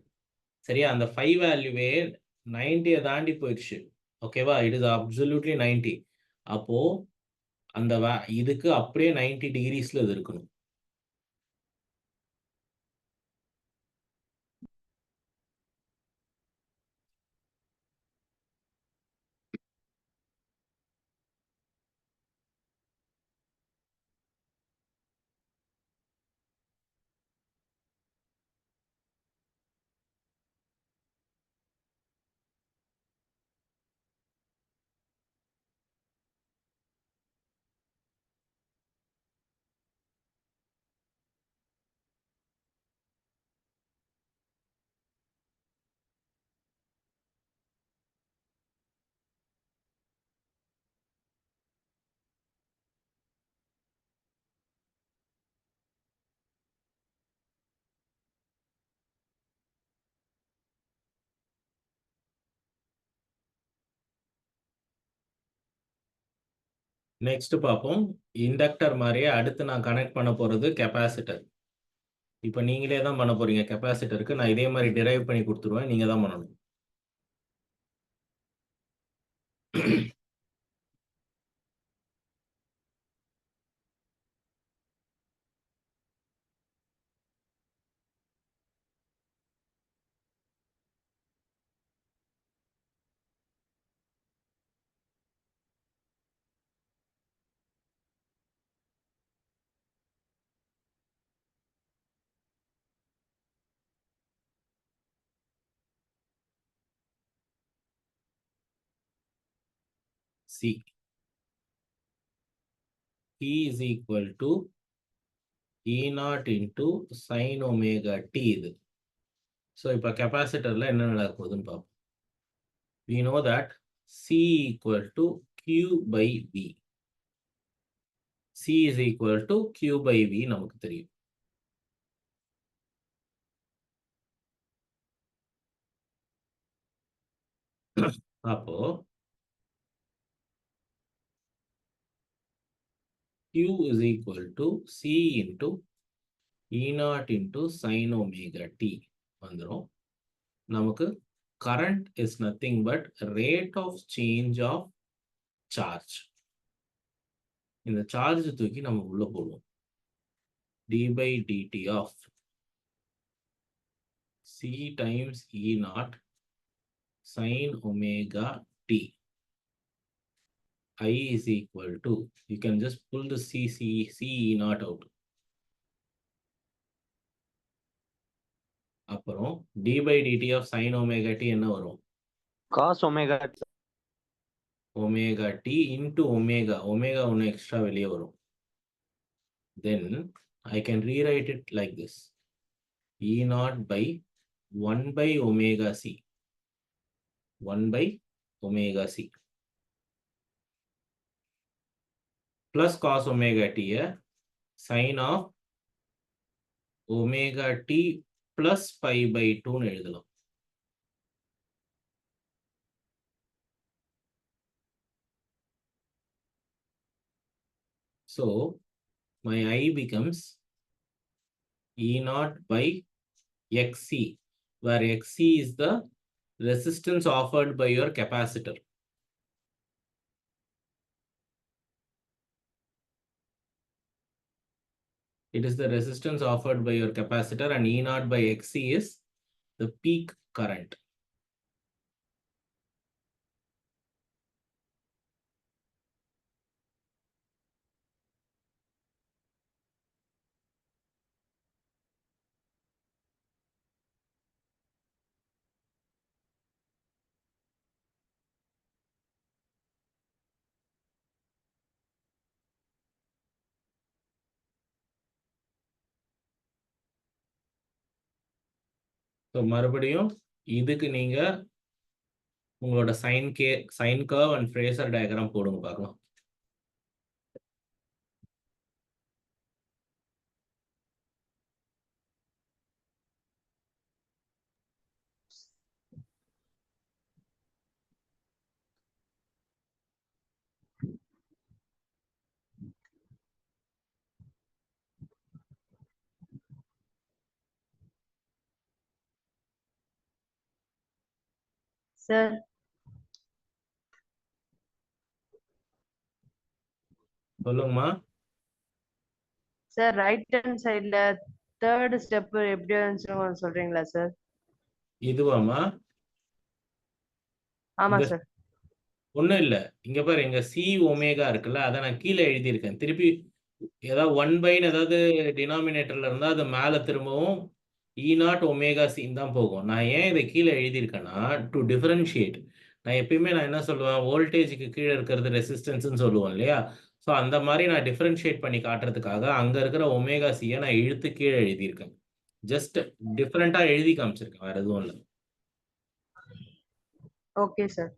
சரியா? அந்த 5 வேல்யூவே 90 தாண்டி போயிடுச்சு. ஓகேவா? It is absolutely 90. அப்போ அந்த இதுக்கு அப்படியே 90 டிகிரிஸ்ல இது இருக்கணும். நெக்ஸ்ட் பார்ப்போம். இண்டக்டர் மாதிரியே அடுத்து நான் கனெக்ட் பண்ண போறது கெப்பாசிட்டர். இப்போ நீங்களே தான் பண்ண போறீங்க. கெப்பாசிட்டருக்கு நான் இதே மாதிரி டிரைவ் பண்ணி கொடுத்துருவேன். நீங்க தான் பண்ணணும். C. P is equal to E0 into sin omega t இது. ஸோ இப்போ கெப்பாசிட்டரில் என்ன நடக்க போகுதுன்னு பார்ப்போம். We know that C equal to Q by V. C is equal to Q by V நமக்கு தெரியும். அப்போ Q is equal to C into E0 into sin omega t வந்துரும். நமக்கு current is nothing but rate of change of charge. இந்த charge தூக்கி நம்ம உள்ள போடுவோம். d by dt of C times E0 sin omega t. I is equal to, you can just pull the C E0 out. அப்புறம் d by dt of sin omega t என்ன வரும்? cos omega t. Omega t into omega. Omega ஒன்று extra வெளியே வரும். Then I can rewrite it like this. E0 by 1 by omega c. 1 by omega c. Plus cos omega t, sin of omega t plus pi by 2 னு எழுதலாம். So my I becomes E0 by XC, where XC is the resistance offered by your capacitor. It is the resistance offered by your capacitor, and E0 by XC is the peak current. So மறுபடியும் இதுக்கு நீங்க உங்களோட sine curve and phasor diagram போடுங்க பார்க்கலாம். Sir சொல்லுங்கம்மா. Sir right hand சைடுல third step எப்படி வந்துச்சுன்னு கொஞ்சம் சொல்றீங்களா சார்? இதுவாம்மா? ஆமா இந்த சார். ஒண்ணும் இல்ல. இங்க பாரு, இங்க சி ஒமேகா இருக்குல்ல, அத நான் கீழ எழுதியிருக்கேன். திருப்பி ஏதாவது 1/ன்னு ஏதாவது டினாமினேட்டர்ல இருந்தா அது மேல திரும்பவும் E0 ஒமேகா சின்னு தான் போகும். நான் ஏன் இதை கீழே எழுதியிருக்கேன்னா, டு டிஃபரன்ஷியேட். நான் எப்பயுமே நான் என்ன சொல்லுவேன், வோல்டேஜுக்கு கீழே இருக்கிறது ரெசிஸ்டன்ஸ்னு சொல்லுவோம் இல்லையா? ஸோ அந்த மாதிரி நான் டிஃபரன்ஷியேட் பண்ணி காட்டுறதுக்காக அங்க இருக்கிற ஒமேகா சியை நான் இழுத்து கீழே எழுதியிருக்கேன். ஜஸ்ட் டிஃபரெண்டா எழுதி காமிச்சிருக்கேன், வேற எதுவும் இல்லை. Okay sir.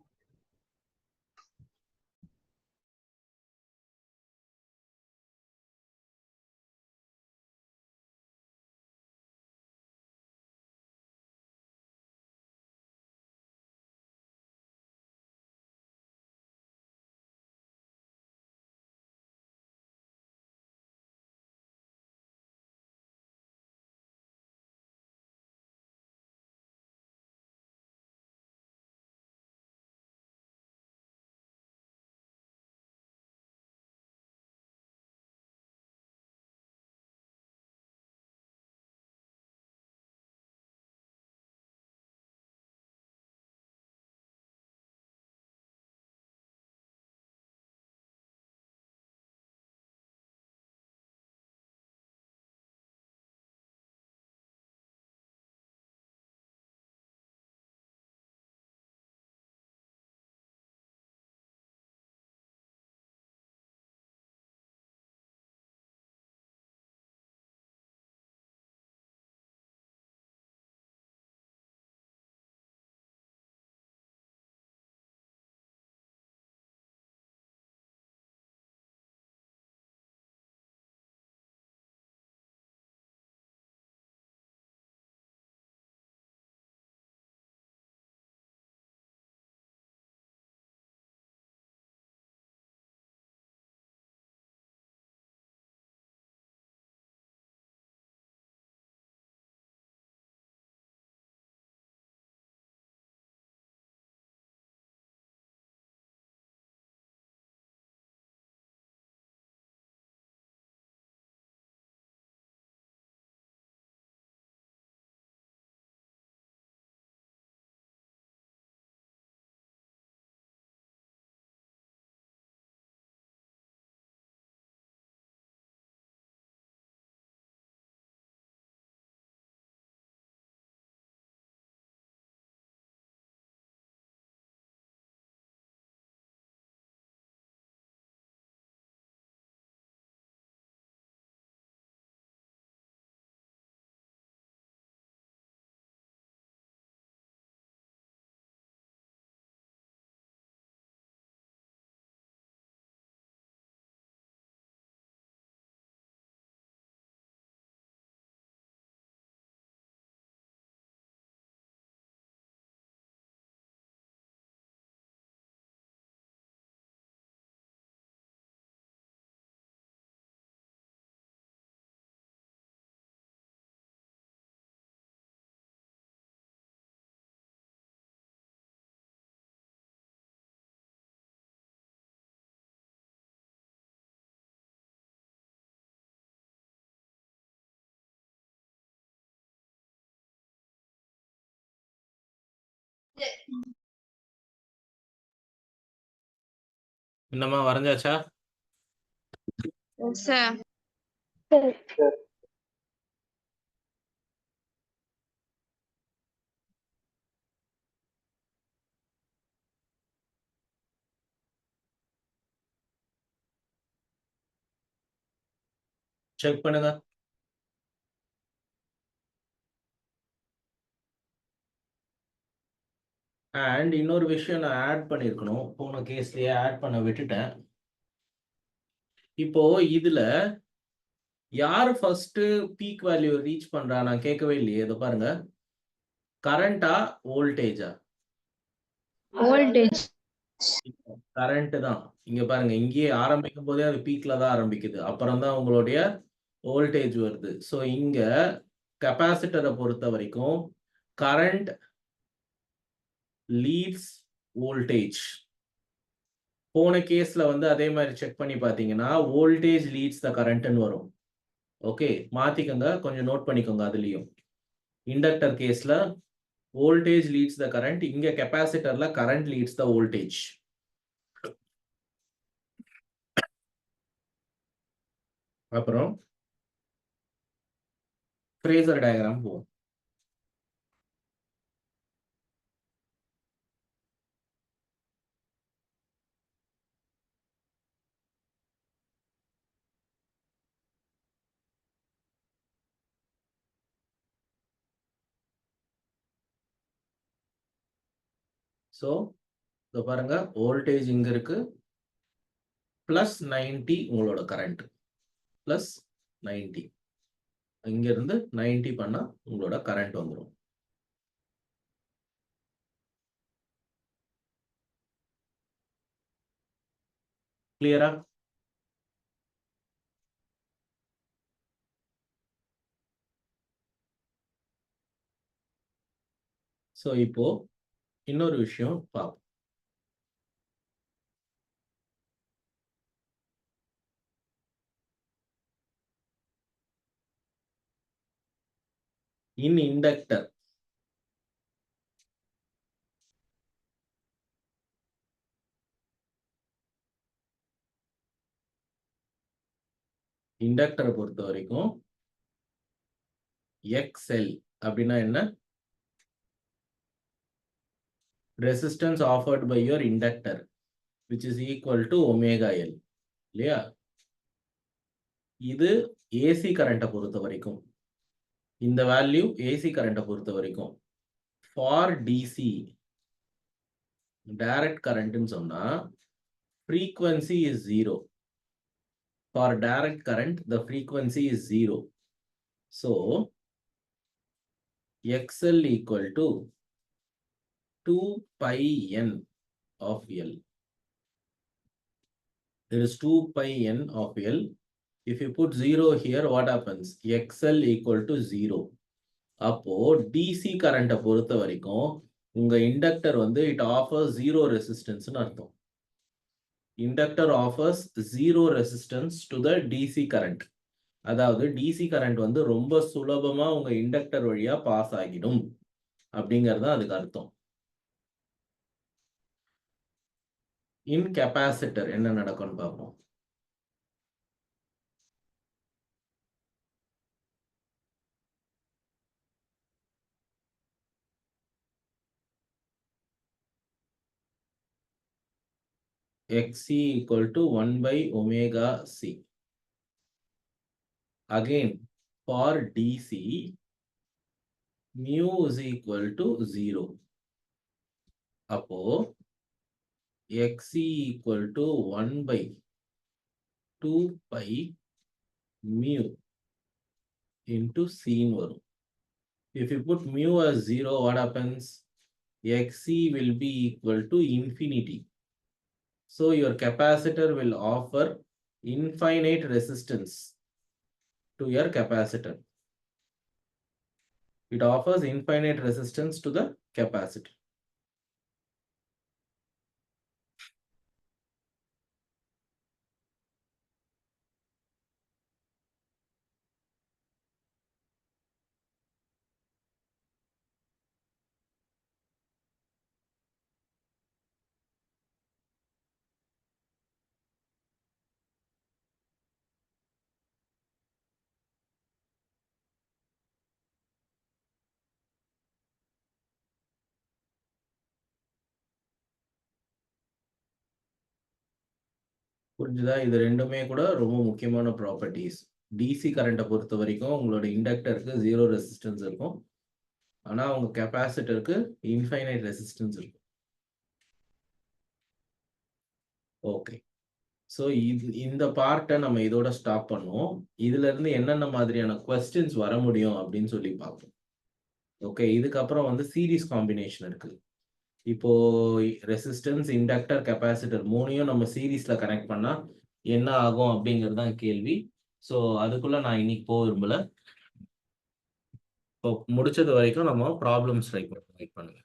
என்னம்மா வரைஞ்சாச்சா? சார் செக் பண்ணுங்க. அண்ட் இன்னொரு விஷயம் நான் ஆட் பண்ணியிருக்கணும், போன கேஸ்லயே ஆட் பண்ண விட்டுட்டேன். இப்போ இதுல யார் ஃபர்ஸ்ட் பீக் வேல்யூ ரீச் பண்றா? நான் கேட்கவே இல்லையே. இதை பாருங்க, கரண்டா வோல்டேஜா? வோல்டேஜ். கரண்ட் தான். இங்க பாருங்க, இங்கேயே ஆரம்பிக்கும் போதே அது பீக்ல தான் ஆரம்பிக்குது, அப்புறம் தான் உங்களுடைய வோல்டேஜ் வருது. ஸோ இங்க கெப்பாசிட்டரை பொறுத்த வரைக்கும் கரண்ட் லீட்ஸ் வோல்டேஜ். போன கேஸ்ல வந்து அதே மாதிரி செக் பண்ணி பார்த்தீங்கன்னா வோல்டேஜ் லீட்ஸ் த கரண்ட்னு வரும். ஓகே, மாத்திக்கோங்க, கொஞ்சம் நோட் பண்ணிக்கோங்க. அதுலயும் இண்டக்டர் கேஸ்ல வோல்டேஜ் லீட்ஸ் த கரண்ட், இங்க கெப்பாசிட்டர்ல கரண்ட் லீட்ஸ் த வோல்டேஜ். அப்புறம் ஃப்ரேசர் டயக்ராம் போவோம். ஸோ இதை பாருங்க, வோல்டேஜ் இங்க இருக்கு, பிளஸ் 90 உங்களோட கரண்ட், பிளஸ் 90. இங்க இருந்து 90 பண்ணா உங்களோட கரண்ட் வந்துடும். கிளியரா? ஸோ இப்போ இன்னொரு விஷயம் பார்ப்போம். In inductor, இண்டக்டரை பொறுத்த வரைக்கும் எக்ஸ்எல் அப்படின்னா என்ன? Resistance offered by your inductor which is equal to omega L, இல்லையா? இது ஏசி கரண்ட்டை பொறுத்த வரைக்கும், இந்த வேல்யூ ஏசி கரண்ட்டை பொறுத்த வரைக்கும். ஃபார் டிசி டைரக்ட் கரண்ட்னு சொன்னா frequency is 0. For direct current the frequency is 0. So XL equal to 2 pi n of L. There is 2 pi n of L. If you put 0 here, what happens? XL equal to 0. அப்போ DC கரண்ட்டை பொறுத்த வரைக்கும் உங்க inductor வந்து it offers 0 resistance ன்னு அர்த்தம். Inductor offers 0 resistance to the DC current. அதாவது DC current வந்து ரொம்ப சுலபமா உங்க இண்டக்டர் வழியா பாஸ் ஆகிடும் அப்படிங்கிறது தான் அதுக்கு அர்த்தம். இன் கெப்பாசிட்டர் என்ன நடக்கும்னு பார்ப்போம். XC equal to 1 by omega C. Again, for DC, mu is equal to 0. அப்போ XC equal to 1 by 2 pi mu into C வரும். If you put mu as 0, what happens? XC will be equal to infinity. So your capacitor will offer infinite resistance to your capacitor. It offers infinite resistance to the capacitor. புரிஞ்சுதா? இது 2மே கூட ரொம்ப முக்கியமான properties. DC கரண்ட்ட பொறுத்தவரைக்கும் உங்களோட இண்டக்டருக்கு 0 resistance இருக்கும். ஆனா உங்க கெபாசிட்டருக்கு இன்ஃபைனைட் ரெசிஸ்டன்ஸ் இருக்கும். ஓகே. ஸோ இந்த பார்ட்ட நம்ம இதோட ஸ்டாப் பண்ணுவோம். இதிலிருந்து என்னென்ன மாதிரியான கொஸ்டின்ஸ் வர முடியும் அப்படின்னு சொல்லி பார்ப்போம். ஓகே. இதுக்கப்புறம் வந்து சீரிஸ் காம்பினேஷன் இருக்கு. இப்போ ரெசிஸ்டன்ஸ், இண்டக்டர், கெபாசிட்டர் 3யும் நம்ம சீரிஸ்ல கனெக்ட் பண்ணா என்ன ஆகும் அப்படிங்கிறது தான் கேள்வி. ஸோ அதுக்குள்ள நான் இன்னைக்கு போக விரும்பல. இப்போ முடிச்சது வரைக்கும் நம்ம ப்ராப்ளம்ஸ் ட்ரை பண்ணுங்க.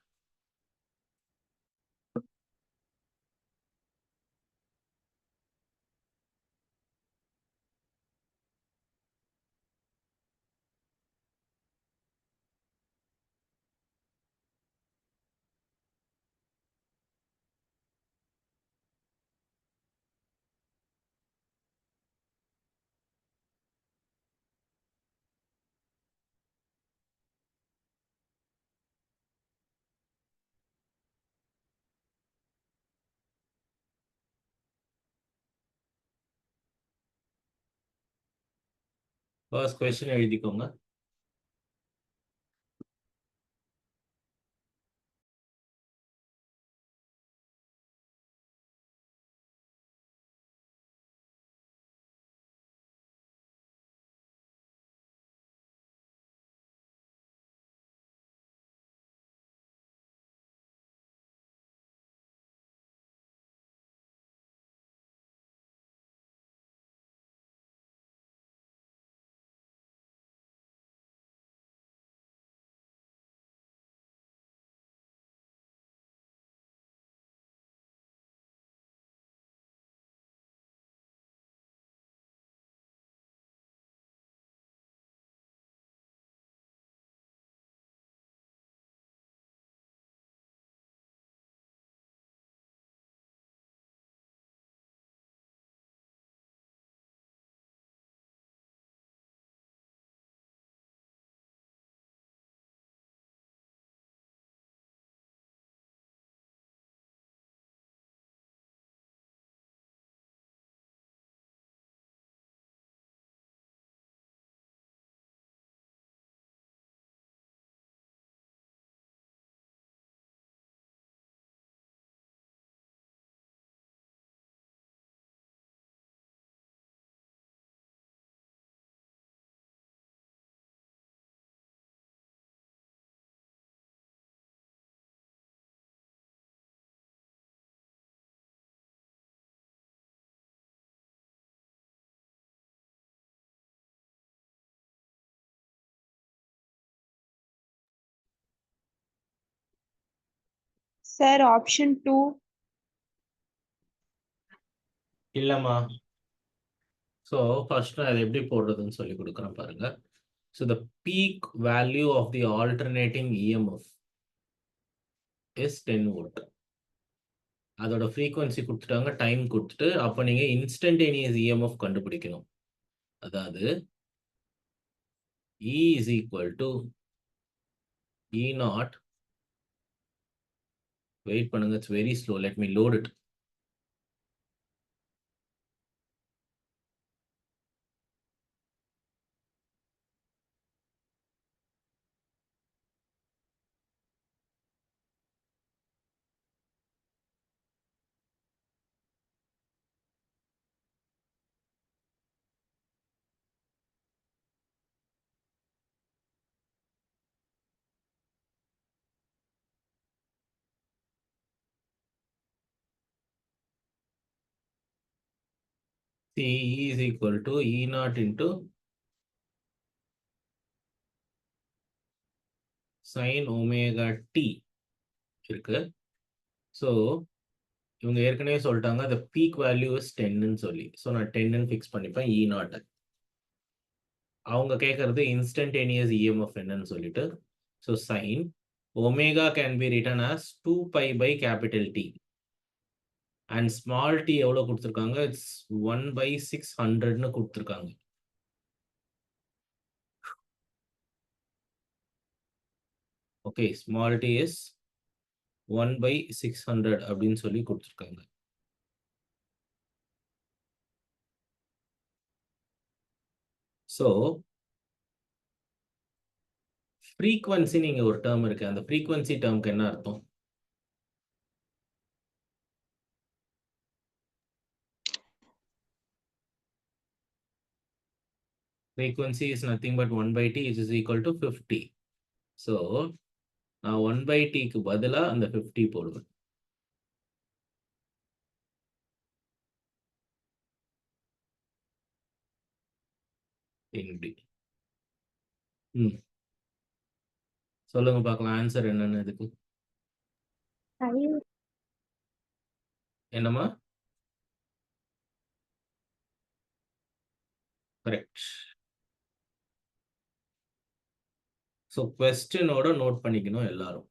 ஃபர்ஸ்ட் கொஸ்டின் எழுதிக்கோங்க. Sir, option 2. இல்லம்மா. ஸோ ஃபர்ஸ்ட் நான் இதை எப்படி போடுறதுன்னு சொல்லி கொடுக்குறேன் பாருங்க. So the peak value of the alternating EMF is 10 volt. அதோட ஃப்ரீக்வன்சி கொடுத்துட்டாங்க, டைம் கொடுத்துட்டு அப்போ நீங்கள் இன்ஸ்டன்டேனியஸ் இஎம்எஃப் கண்டுபிடிக்கணும். அதாவது E is equal to E naught. Wait பண்ணுங்க, it's very slow. Let me load it. See, E is equal to E naught into sin omega t இருக்கு. So இவங்க ஏற்கனவே சொல்லிட்டாங்க the peak value is 10ன்னு சொல்லி. So நான் 10ன்னு fix பண்ணிப்பேன் E naught. அவங்க கேட்கறது இன்ஸ்டன்டேனியஸ் இஎம்எஃப் என்னன்னு சொல்லிட்டு. So sin omega can be written as 2 pi by capital T. And small t எவ்வளோ கொடுத்துருக்காங்க? இட்ஸ் 1/600ன்னு கொடுத்துருக்காங்க. ஓகே, ஸ்மால் டி இஸ் 1/600 அப்படின்னு சொல்லி கொடுத்துருக்காங்க. ஸோ ஃப்ரீக்வன்சி நீங்க ஒரு டேர்ம் இருக்கு. அந்த ஃப்ரீக்வன்சி டேர்ம்க்கு என்ன அர்த்தம்? Frequency is nothing but 1/t which is equal to 50. So நான் 1/tக்கு பதிலா அந்த 50 போடுவேன். இப்படி. சொல்லுங்க பார்க்கலாம் ஆன்சர் என்னன்னு இதுக்கு. என்னம்மா? கரெக்ட். ஸோ கொஸ்டினோட நோட் பண்ணிக்கணும் எல்லாரும்.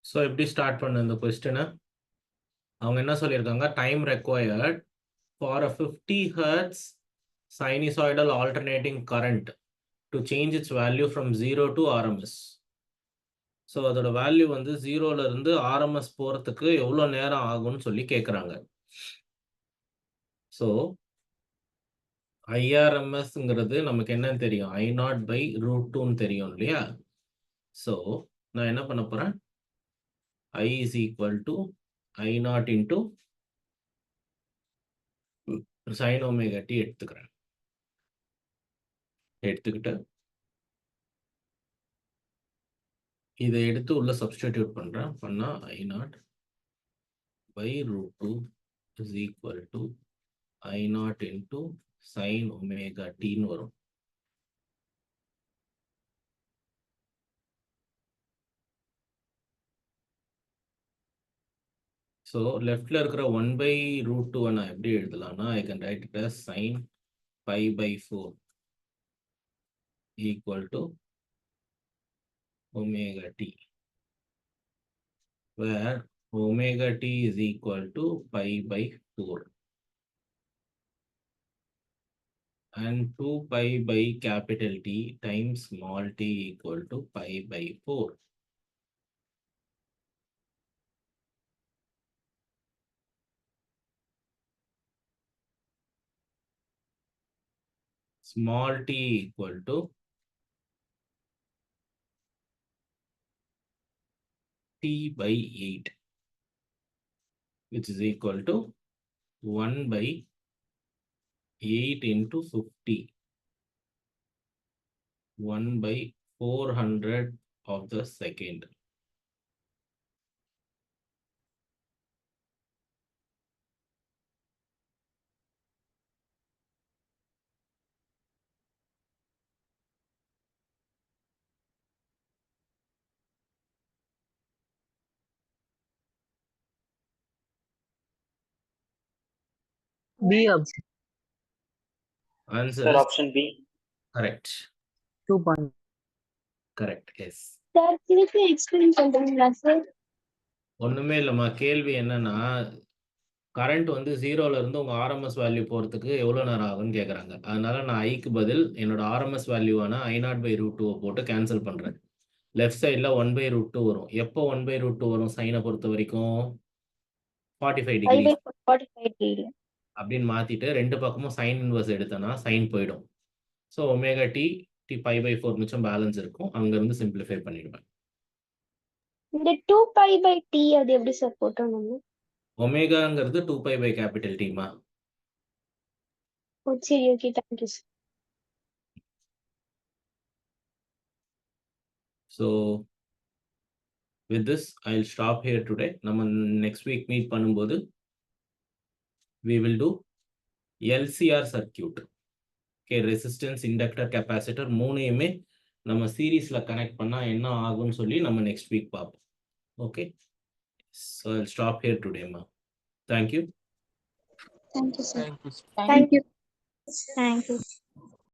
ஸோ எப்படி ஸ்டார்ட் பண்ண இந்த கொஸ்டினை? அவங்க என்ன சொல்லியிருக்காங்க? Time required for a 50 hertz sinusoidal alternating current to change its value from 0 to RMS. So அதோட வேல்யூ வந்து 0ல இருந்து ஆர்எம்எஸ் போகிறதுக்கு எவ்வளோ நேரம் ஆகும்னு சொல்லி கேட்குறாங்க. ஸோ ஐஆர்எம்எஸ்ங்கிறது நமக்கு என்னன்னு தெரியும், I0/√2ன்னு தெரியும் இல்லையா? ஸோ நான் என்ன பண்ண போறேன், I is equal to I0 into sin omega t எடுத்துக்கிறேன். எடுத்துக்கிட்டு இதை எடுத்து உள்ள சப்ஸ்டிடியூட் பண்றேன். பண்ணா I0/√2 is equal to I0 into sin omega t ன்னு வரும். ஸோ லெஃப்ட்ல இருக்கிற 1/√2 நான் எப்படி எழுதலாம்னா, I can write it as sin pi/4 equal to omega t, where omega t is equal to pi/4 and 2 pi by capital T times small t equal to pi/4. Small t equal to t/8, which is equal to 1/8 into 50, 1/400 of the second. B option. Answer Sir, is option B. correct. 2 point. Correct, yes. Sir திருப்பி explain பண்றீங்களா sir? ஒண்ணுமே இல்லைம்மா, கேள்வி என்னன்னா current வந்து 0ல இருந்து உங்க ஆர்எம்எஸ் வேல்யூ போறதுக்கு எவ்வளவு நேரம் ஆகும்னு கேக்குறாங்க. அதனால நான் ஐக்கு பதில் என்னோட ஆர்எம்எஸ் வேல்யூவான I0/√2 போட்டு கேன்சல் பண்றேன். லெஃப்ட் சைட்ல 1/√2 வரும். எப்போ 1/√2 வரும் சைனை பொறுத்த வரைக்கும்? 45 டிகிரி 5/45 degree. அப்படின்னு மாத்திட்டு ரெண்டு பக்கமும் சைன் இன்வர்ஸ் எடுத்தனா சைன் போயிடும். ஸோ ஒமேகா டி pi/4 மிச்சம் பேலன்ஸ் இருக்கும். அங்க இருந்து சிம்பிளிஃபை பண்ணிடுவேன். இந்த 2 pi by t அது எப்படி சார் போட்டோம்? ஒமேகாங்கிறது 2 pi by capital T-மா. ஓ சரி, okay, thank you sir. So with this I'll stop here today. நம்ம next week meet பண்ணும்போது we will do LCR circuit. Okay, resistance, inductor, capacitor மூணையுமே நம்ம சீரீஸ்ல கனெக்ட் பண்ணா என்ன ஆகும்னு சொல்லி நம்ம next week பார்ப்போம். Okay, so I'll stop here today, ma. Thank you. Thank you, sir. Thank you.